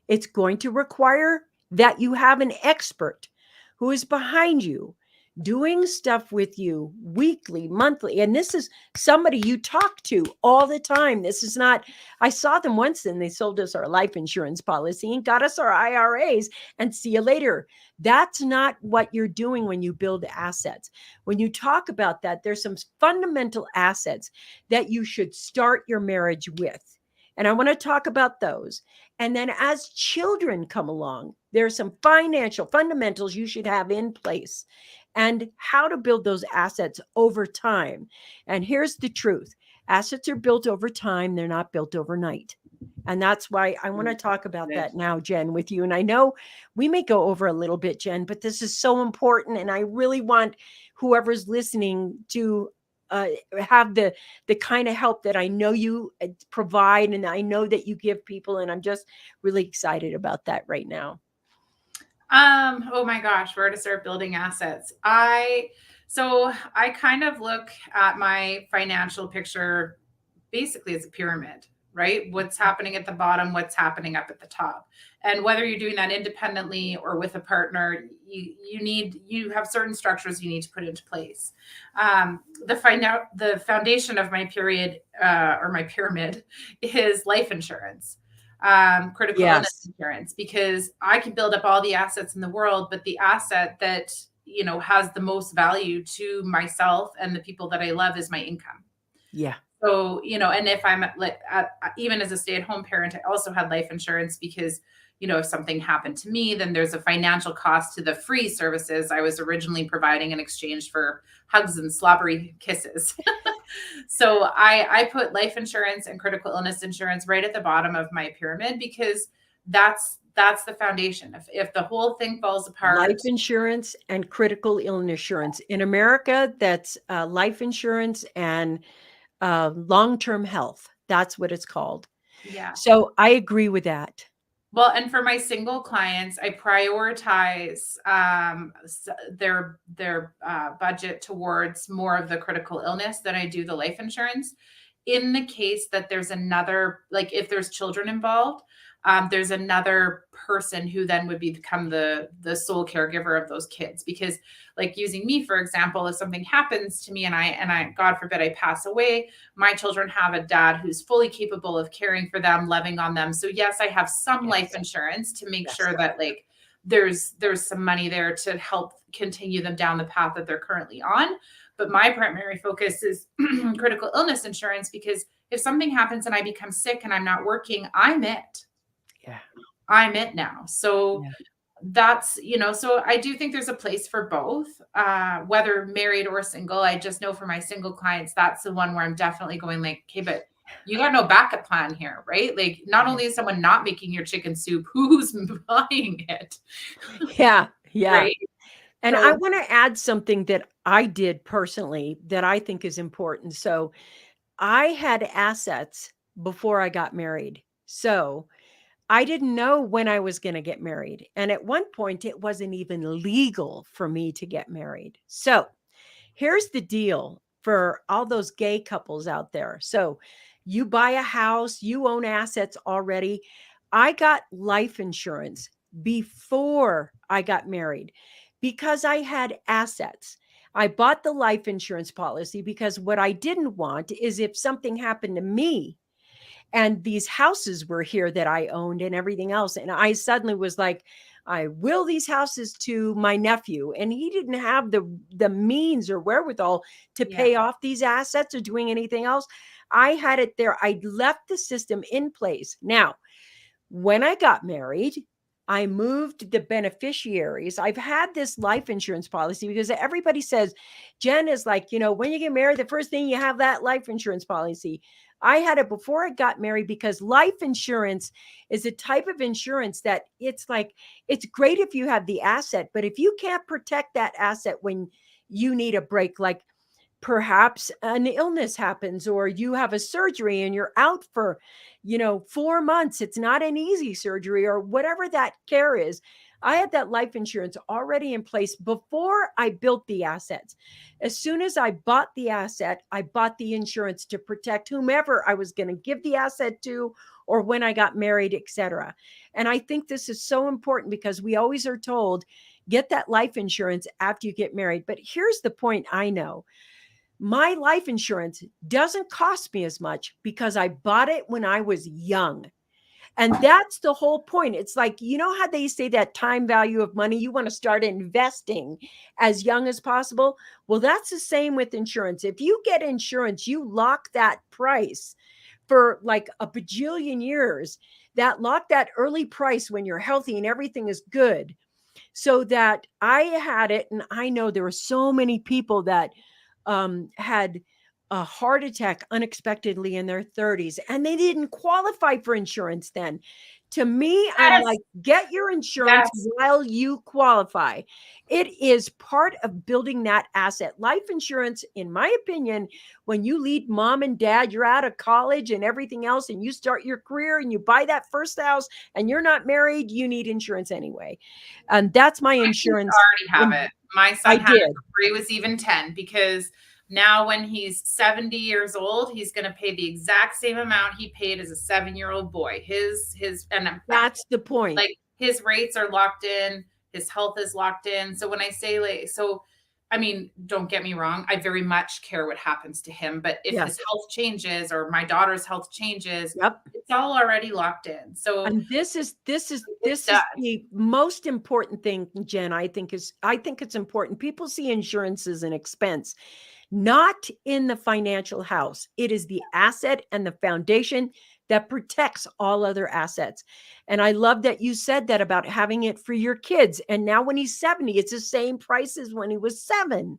It's going to require that you have an expert who is behind you doing stuff with you weekly, monthly. And this is somebody you talk to all the time. This is not, I saw them once and they sold us our life insurance policy and got us our IRAs and see you later. That's not what you're doing when you build assets. When you talk about that, there's some fundamental assets that you should start your marriage with. And I want to talk about those. And then as children come along, there are some financial fundamentals you should have in place and how to build those assets over time. And here's the truth. Assets are built over time. They're not built overnight. And that's why I want to talk about that now, Jenn, with you. And I know we may go over a little bit, Jenn, but this is so important. And I really want whoever's listening to have the kind of help that I know you provide, and I know that you give people, and I'm just really excited about that right now. Oh my gosh, where to start building assets? So I kind of look at my financial picture basically as a pyramid, right? What's happening at the bottom, what's happening up at the top. And whether you're doing that independently or with a partner, you have certain structures you need to put into place. The foundation of my period or my pyramid is life insurance, critical illness insurance, because I can build up all the assets in the world, but the asset that has the most value to myself and the people that I love is my income. Yeah. So, and if I'm even as a stay-at-home parent, I also had life insurance because, if something happened to me, then there's a financial cost to the free services I was originally providing in exchange for hugs and slobbery kisses. So I put life insurance and critical illness insurance right at the bottom of my pyramid because that's that's the foundation. If the whole thing falls apart, Life insurance and critical illness insurance. In America, that's life insurance and long-term health. That's what it's called. yeah. So I agree with that. Well, and for my single clients, I prioritize their budget towards more of the critical illness than I do the life insurance. In the case that there's another, like if there's children involved, there's another person who then would become the sole caregiver of those kids. Because, like using me for example, if something happens to me and I God forbid I pass away, my children have a dad who's fully capable of caring for them, loving on them. So yes, I have some life insurance to make sure that like there's some money there to help continue them down the path that they're currently on. But my primary focus is critical illness insurance, because if something happens and I become sick and I'm not working, I'm it. Yeah. I'm it now. So that's, so I do think there's a place for both, whether married or single. I just know for my single clients, that's the one where I'm definitely going like, okay, but you got no backup plan here, right? Like not only is someone not making your chicken soup, who's buying it? Yeah. Yeah. Right? And So, I want to add something that I did personally that I think is important. So I had assets before I got married. So I didn't know when I was going to get married. And at one point, it wasn't even legal for me to get married. So here's the deal for all those gay couples out there. So you buy a house, you own assets already. I got life insurance before I got married because I had assets. I bought the life insurance policy because what I didn't want is if something happened to me and these houses were here that I owned and everything else. And I suddenly was like, I will these houses to my nephew. And he didn't have the means or wherewithal to pay off these assets or doing anything else. I had it there. I left the system in place. Now, when I got married, I moved the beneficiaries. I've had this life insurance policy because everybody says, Jenn is like, when you get married, the first thing you have that life insurance policy. I had it before I got married because life insurance is a type of insurance that it's like, it's great if you have the asset, but if you can't protect that asset when you need a break, like perhaps an illness happens or you have a surgery and you're out for 4 months, it's not an easy surgery or whatever that care is. I had that life insurance already in place before I built the assets. As soon as I bought the asset, I bought the insurance to protect whomever I was going to give the asset to or when I got married, etc. And I think this is so important because we always are told get that life insurance after you get married. But here's the point I know. My life insurance doesn't cost me as much because I bought it when I was young. And that's the whole point. It's like, how they say that time value of money, you want to start investing as young as possible. Well, that's the same with insurance. If you get insurance, you lock that price for like a bajillion years, lock that early price when you're healthy and everything is good. So that I had it. And I know there were so many people that had a heart attack unexpectedly in their 30s and they didn't qualify for insurance then. To me, I'm like, get your insurance while you qualify. It is part of building that asset. Life insurance, in my opinion, when you leave mom and dad, you're out of college and everything else, and you start your career and you buy that first house and you're not married, you need insurance anyway. And that's my insurance. I already have it. My son had it before he was even 10 because now when he's 70 years old, he's going to pay the exact same amount he paid as a 7-year-old boy. And that's the point. Like his rates are locked in, his health is locked in. So when I say I mean, don't get me wrong, I very much care what happens to him, but if his health changes or my daughter's health changes, it's all already locked in. So and this is the most important thing, Jenn. I think it's important. People see insurance as an expense. Not in the financial house. It is the asset and the foundation that protects all other assets. And I love that you said that about having it for your kids. And now when he's 70, it's the same price as when he was 7.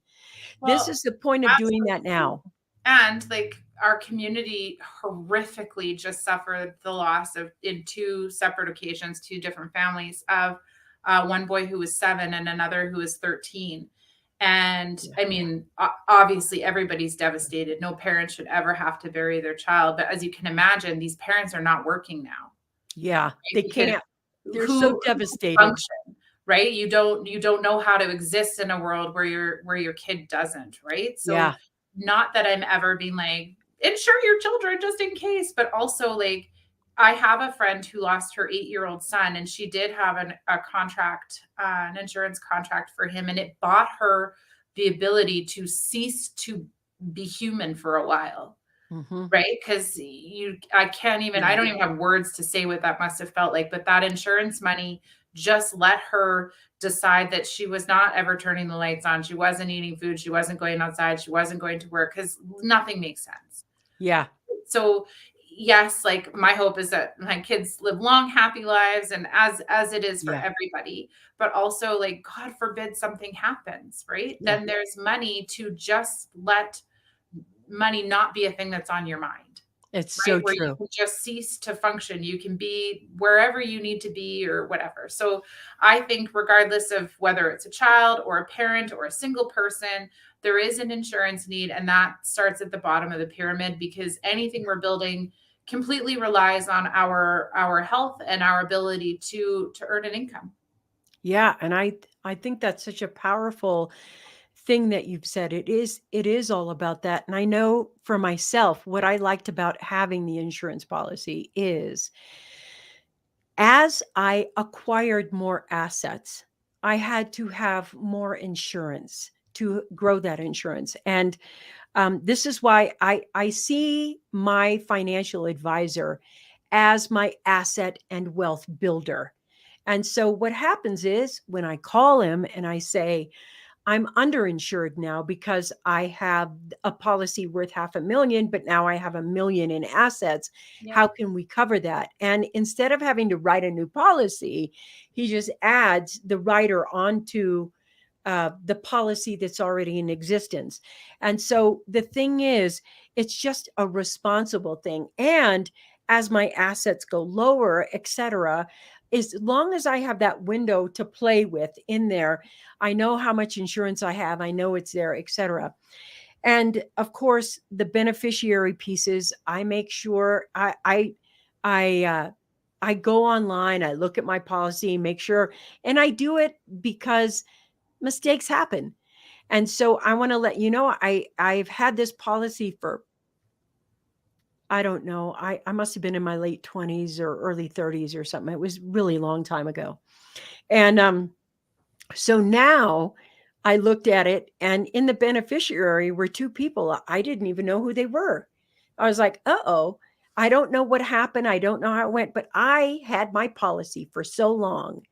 Well, this is the point of doing that now. And like our community horrifically just suffered the loss of, in two separate occasions, two different families, of one boy who was 7 and another who was 13. And Yeah. I mean, obviously everybody's devastated. No parent should ever have to bury their child. But as you can imagine, these parents are not working now. Yeah, Right? they Because can't. They're so who devastated. function, right? You don't know how to exist in a world where your kid doesn't, right? So Yeah. not that I'm ever being like, insure your children just in case, but also like, I have a friend who lost her 8-year-old son, and she did have a contract, an insurance contract for him, and it bought her the ability to cease to be human for a while. Mhm. Right? Because I can't even, I Yeah. don't even have words to say what that must have felt like. But that insurance money just let her decide that she was not ever turning the lights on. She wasn't eating food. She wasn't going outside. She wasn't going to work, because nothing makes sense. Yeah. So yes, like my hope is that my kids live long, happy lives, and as it is for Yeah. everybody. But also, like, God forbid something happens, right? Yeah. Then there's money to just let money not be a thing that's on your mind, It's right? so Where you true. can just cease to function. You can be wherever you need to be or whatever. So I think regardless of whether it's a child or a parent or a single person, there is an insurance need, and that starts at the bottom of the pyramid, because anything we're building completely relies on our health and our ability to earn an income. Yeah, and I think that's such a powerful thing that you've said. It is all about that. And I know for myself, what I liked about having the insurance policy is, as I acquired more assets, I had to have more insurance to grow that insurance. And this is why I see my financial advisor as my asset and wealth builder. And so what happens is, when I call him and I say, I'm underinsured now because I have a policy worth 500,000, but now I have 1 million in assets. Yeah. How can we cover that? And instead of having to write a new policy, he just adds the rider onto the policy that's already in existence. And so the thing is, it's just a responsible thing. And as my assets go lower, et cetera, as long as I have that window to play with in there, I know how much insurance I have, I know it's there, et cetera. And of course, the beneficiary pieces, I make sure I go online, I look at my policy, make sure, and I do it because mistakes happen. And so I want to let you know, I've had this policy for, I don't know, I must have been in my late 20s or early 30s or something. It was really long time ago. And so now I looked at it, and in the beneficiary were two people. I didn't even know who they were. I was like, uh-oh, I don't know what happened. I don't know how it went, but I had my policy for so long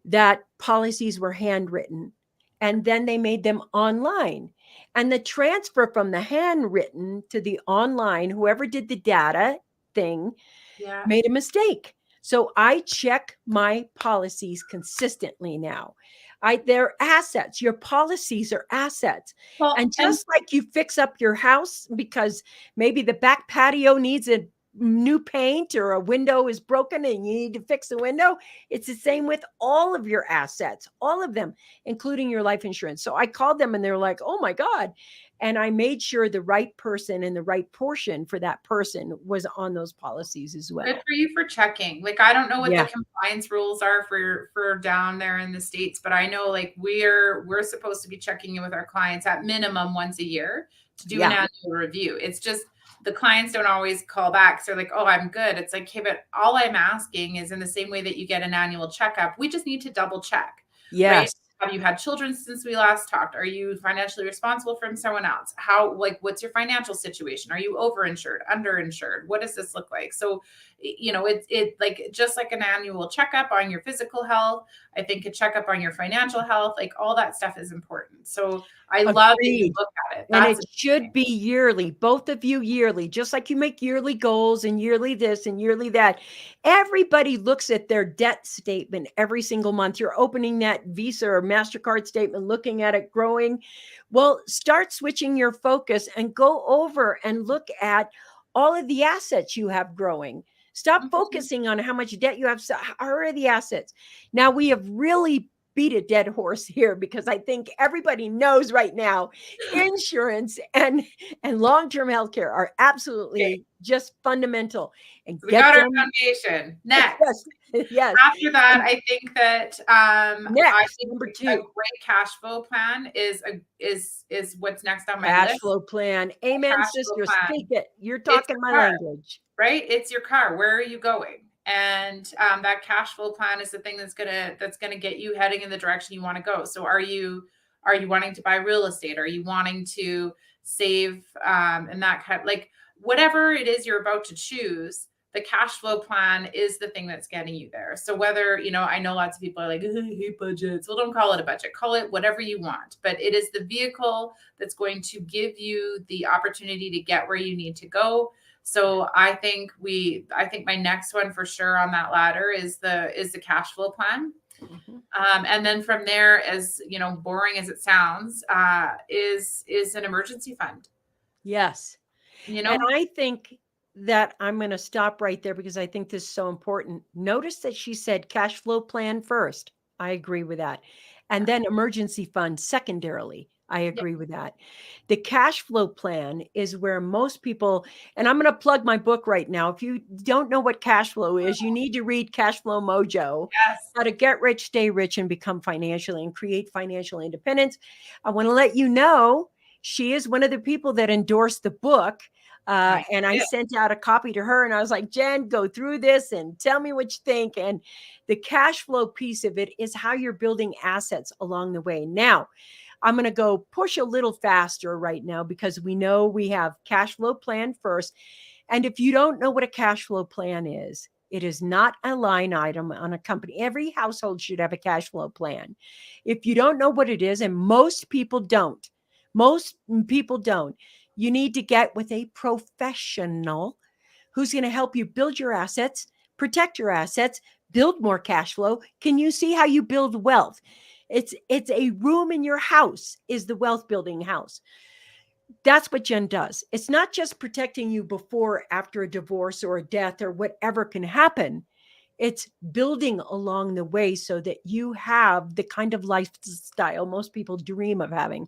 that policies were handwritten, and then they made them online. And the transfer from the handwritten to the online, whoever did the data thing Yeah. made a mistake. So I check my policies consistently now. They're assets. Your policies are assets. Well, And and just like you fix up your house because maybe the back patio needs a new paint, or a window is broken and you need to fix the window, it's the same with all of your assets, all of them, including your life insurance. So I called them and they're like, oh my God. And I made sure the right person and the right portion for that person was on those policies as good well. for you for checking. Like, I don't know what the Yeah. compliance rules are for down there in the States, but I know like we're supposed to be checking in with our clients at minimum once a year to do an Yeah. annual review. It's just the clients don't always call back. So they're like, oh, I'm good. It's like, hey, but all I'm asking is, in the same way that you get an annual checkup, we just need to double check, right? Yes. Have you had children since we last talked? Are you financially responsible from someone else? How, like, what's your financial situation? Are you overinsured, underinsured? What does this look like? So, it like, just like an annual checkup on your physical health, I think a checkup on your financial health, like all that stuff is important. So I love that you Agreed. look at it. And That's it should be yearly, both of you yearly, just like you make yearly goals and yearly this and yearly that. Everybody looks at their debt statement every single month. You're opening that Visa or MasterCard statement, looking at it growing. Well, start switching your focus and go over and look at all of the assets you have growing. Stop focusing on how much debt you have. So how are the assets? Now, we have really beat a dead horse here because I think everybody knows right now insurance and long-term healthcare are absolutely okay. just fundamental. And So we get got our them. foundation. Next. Yes, yes. After that, And I think that I next, think number a 2, great cash flow plan is what's next on my cash list. flow plan. A Amen, cash flow sister. plan. Speak it. You're It's talking your my car, language. right? It's your car. Where are you going? And that cash flow plan is the thing that's gonna get you heading in the direction you want to go. So are you wanting to buy real estate? Are you wanting to save and that kind, like whatever it is you're about to choose, the cash flow plan is the thing that's getting you there. So whether, I know lots of people are like, I hate budgets. Well, don't call it a budget. Call it whatever you want. But it is the vehicle that's going to give you the opportunity to get where you need to go. So I think my next one for sure on that ladder is the cash flow plan. And then from there, as boring as it sounds, is an emergency fund. Yes. And I think that I'm going to stop right there because I think this is so important. Notice that she said cash flow plan first. I agree with that. And then emergency fund secondarily. I agree with that. The cash flow plan is where most people, and I'm going to plug my book right now. If you don't know what cash flow is, you need to read Cash Flow Mojo, Yes. How to Get Rich, Stay Rich, and Become Financially and Create Financial Independence. I want to let you know she is one of the people that endorsed the book. And I sent out a copy to her and I was like, Jenn, go through this and tell me what you think. And the cash flow piece of it is how you're building assets along the way. Now, I'm going to go push a little faster right now because we know we have cash flow plan first. And if you don't know what a cash flow plan is, it is not a line item on a company. Every household should have a cash flow plan. If you don't know what it is, and most people don't, you need to get with a professional who's going to help you build your assets, protect your assets, build more cash flow. Can you see how you build wealth? It's a room in your house is the wealth building house. That's what Jenn does. It's not just protecting you before, after a divorce or a death or whatever can happen. It's building along the way so that you have the kind of lifestyle most people dream of having.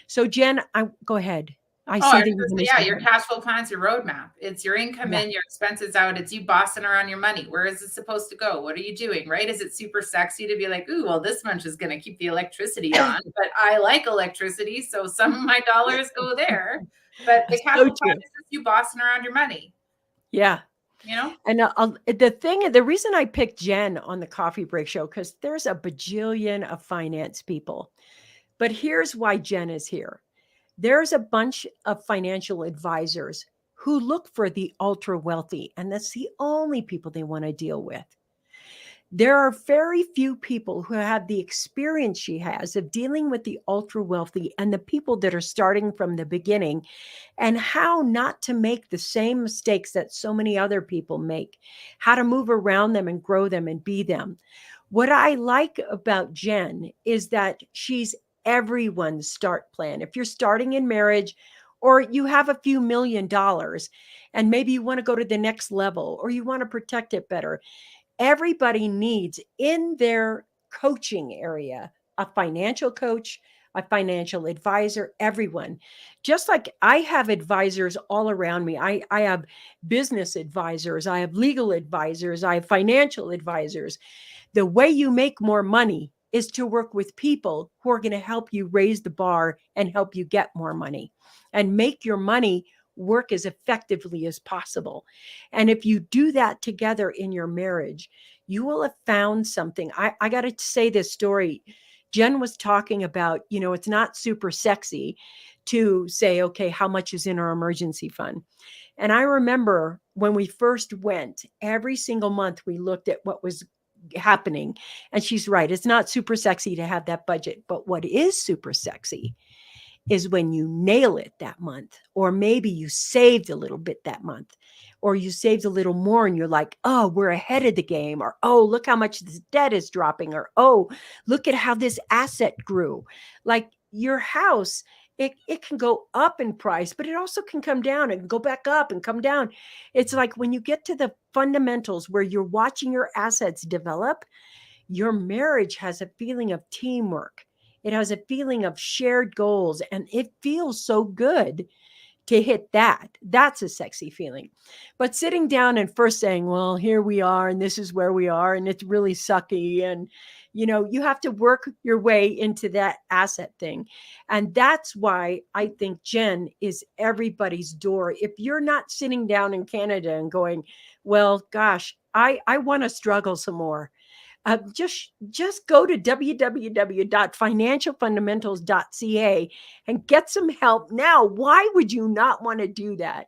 So Jenn, go ahead. I see that you're going to say your cash flow plan is your roadmap. It's your income in, your expenses out. It's you bossing around your money. Where is it supposed to go? What are you doing? Right? Is it super sexy to be like, ooh, well, this much is going to keep the electricity on, but I like electricity, so some of my dollars go there. But the cash flow plan is just you bossing around your money. Yeah. And the reason I picked Jenn on the Coffee Break Show, because there's a bajillion of finance people, but here's why Jenn is here. There's a bunch of financial advisors who look for the ultra wealthy, and that's the only people they want to deal with. There are very few people who have the experience she has of dealing with the ultra wealthy and the people that are starting from the beginning and how not to make the same mistakes that so many other people make, how to move around them and grow them and be them. What I like about Jenn is that she's everyone's start plan. If you're starting in marriage or you have a few $1 million and maybe you want to go to the next level or you want to protect it better, everybody needs in their coaching area a financial coach, a financial advisor, everyone. Just like I have advisors all around me. I have business advisors, I have legal advisors, I have financial advisors. The way you make more money is to work with people who are going to help you raise the bar and help you get more money and make your money work as effectively as possible. And if you do that together in your marriage, you will have found something. I got to say this story. Jenn was talking about, it's not super sexy to say, okay, how much is in our emergency fund? And I remember when we first went, every single month we looked at what was happening. And she's right. It's not super sexy to have that budget. But what is super sexy is when you nail it that month, or maybe you saved a little bit that month, or you saved a little more and you're like, oh, we're ahead of the game, or oh, look how much this debt is dropping, or oh, look at how this asset grew. Like your house, it can go up in price, but it also can come down and go back up and come down. It's like when you get to the fundamentals where you're watching your assets develop, your marriage has a feeling of teamwork. It has a feeling of shared goals, and it feels so good to hit that. That's a sexy feeling. But sitting down and first saying, well, here we are, and this is where we are, and it's really sucky. And, you have to work your way into that asset thing. And that's why I think Jenn is everybody's door. If you're not sitting down in Canada and going, well, gosh, I want to struggle some more. Just go to www.financialfundamentals.ca and get some help now. Why would you not want to do that?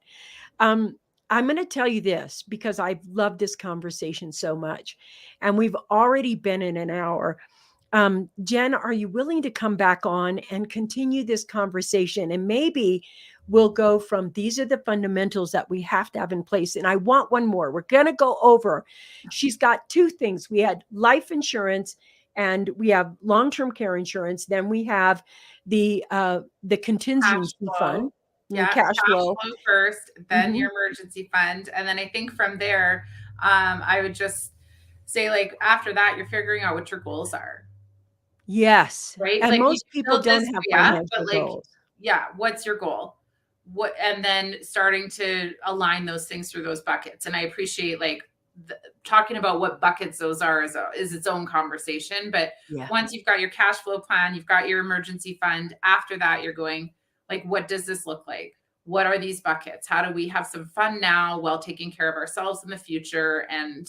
I'm going to tell you this because I've loved this conversation so much, and we've already been in an hour. Jenn, are you willing to come back on and continue this conversation? And maybe we'll go from these are the fundamentals that we have to have in place. And I want one more. We're going to go over. She's got two things. We had life insurance and we have long-term care insurance. Then we have the contingency fund. Yeah, cash flow first, then your emergency fund. And then I think from there, I would just say, like, after that, you're figuring out what your goals are. Yes. Right. And like most people don't have financial but like, goals. Yeah. What's your goal? And then starting to align those things through those buckets. And I appreciate talking about what buckets those are is its own conversation. But once you've got your cash flow plan, you've got your emergency fund, after that, you're going, like, what does this look like? What are these buckets? How do we have some fun now while taking care of ourselves in the future, and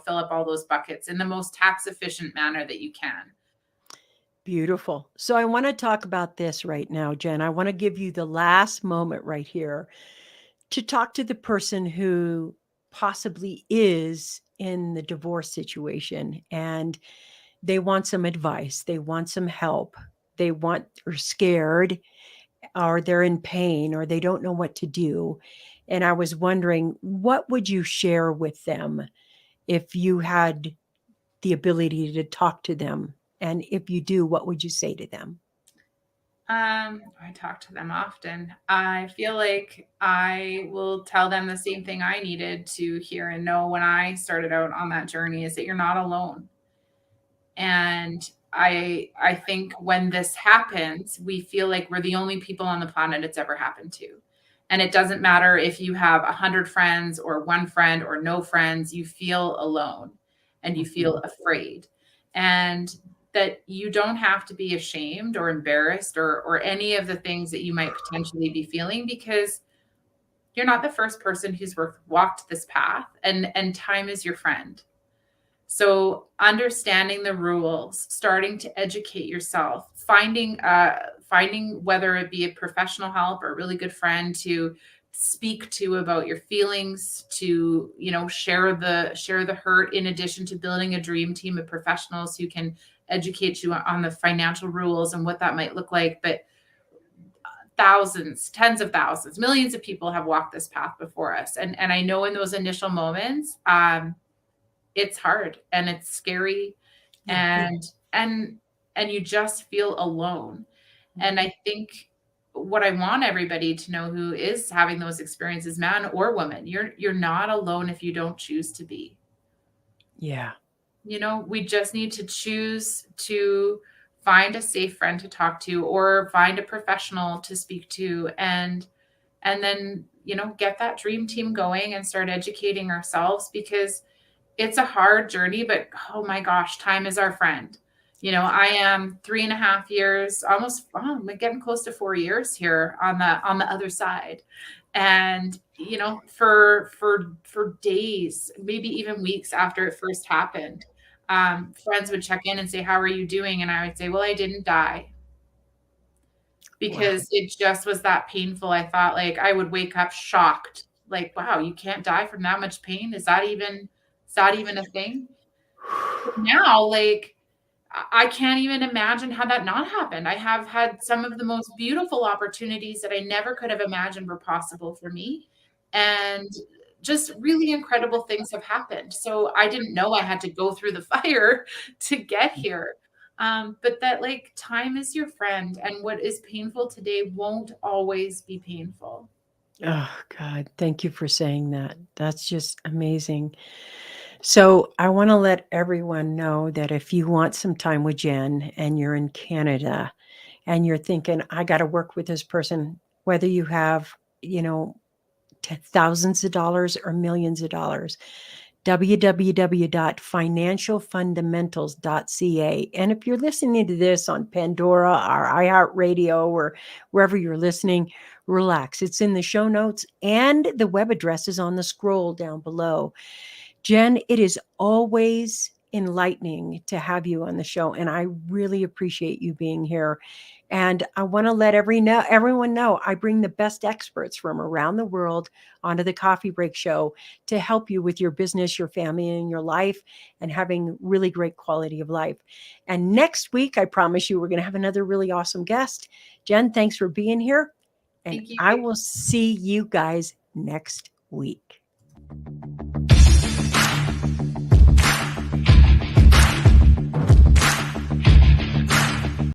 fill up all those buckets in the most tax efficient manner that you can. Beautiful. So I want to talk about this right now, Jenn. I want to give you the last moment right here to talk to the person who possibly is in the divorce situation and they want some advice. They want some help. Are scared, or they're in pain, or they don't know what to do. And I was wondering, what would you share with them if you had the ability to talk to them? And if you do, what would you say to them? I talk to them often. I feel like I will tell them the same thing I needed to hear and know when I started out on that journey, is that you're not alone. And I think when this happens, we feel like we're the only people on the planet it's ever happened to. And it doesn't matter if you have 100 friends or one friend or no friends, you feel alone and you feel afraid. And that you don't have to be ashamed or embarrassed or any of the things that you might potentially be feeling, because you're not the first person who's walked this path, and time is your friend. So understanding the rules, starting to educate yourself, finding whether it be a professional help or a really good friend to speak to about your feelings, to share the hurt, in addition to building a dream team of professionals who can educate you on the financial rules and what that might look like. But thousands, tens of thousands, millions of people have walked this path before us. And I know in those initial moments, it's hard and it's scary, and you just feel alone. And I think what I want everybody to know who is having those experiences, man or woman, you're not alone if you don't choose to be. Yeah. We just need to choose to find a safe friend to talk to, or find a professional to speak to, and then, get that dream team going and start educating ourselves, because it's a hard journey, but oh my gosh, time is our friend. I am 3.5 years, I'm getting close to 4 years here on the other side. And, for days, maybe even weeks after it first happened, friends would check in and say, how are you doing? And I would say, well, I didn't die. Because it just was that painful. I thought, like, I would wake up shocked, like, wow, you can't die from that much pain. Is that even a thing? Now, like, I can't even imagine how that not happened. I have had some of the most beautiful opportunities that I never could have imagined were possible for me. And just really incredible things have happened. So I didn't know I had to go through the fire to get here. But that like time is your friend, and what is painful today won't always be painful. Oh, God, thank you for saying that. That's just amazing. So, I want to let everyone know that if you want some time with Jenn and you're in Canada and you're thinking, I got to work with this person, whether you have, you know, thousands of dollars or millions of dollars, www.financialfundamentals.ca. And if you're listening to this on Pandora or iHeartRadio or wherever you're listening, relax. It's in the show notes and the web address is on the scroll down below. Jenn, it is always enlightening to have you on the show, and I really appreciate you being here. And I want to let everyone know I bring the best experts from around the world onto the Coffee Break Show to help you with your business, your family, and your life, and having really great quality of life. And next week, I promise you, we're going to have another really awesome guest. Jenn, thanks for being here, and Thank you. I will see you guys next week.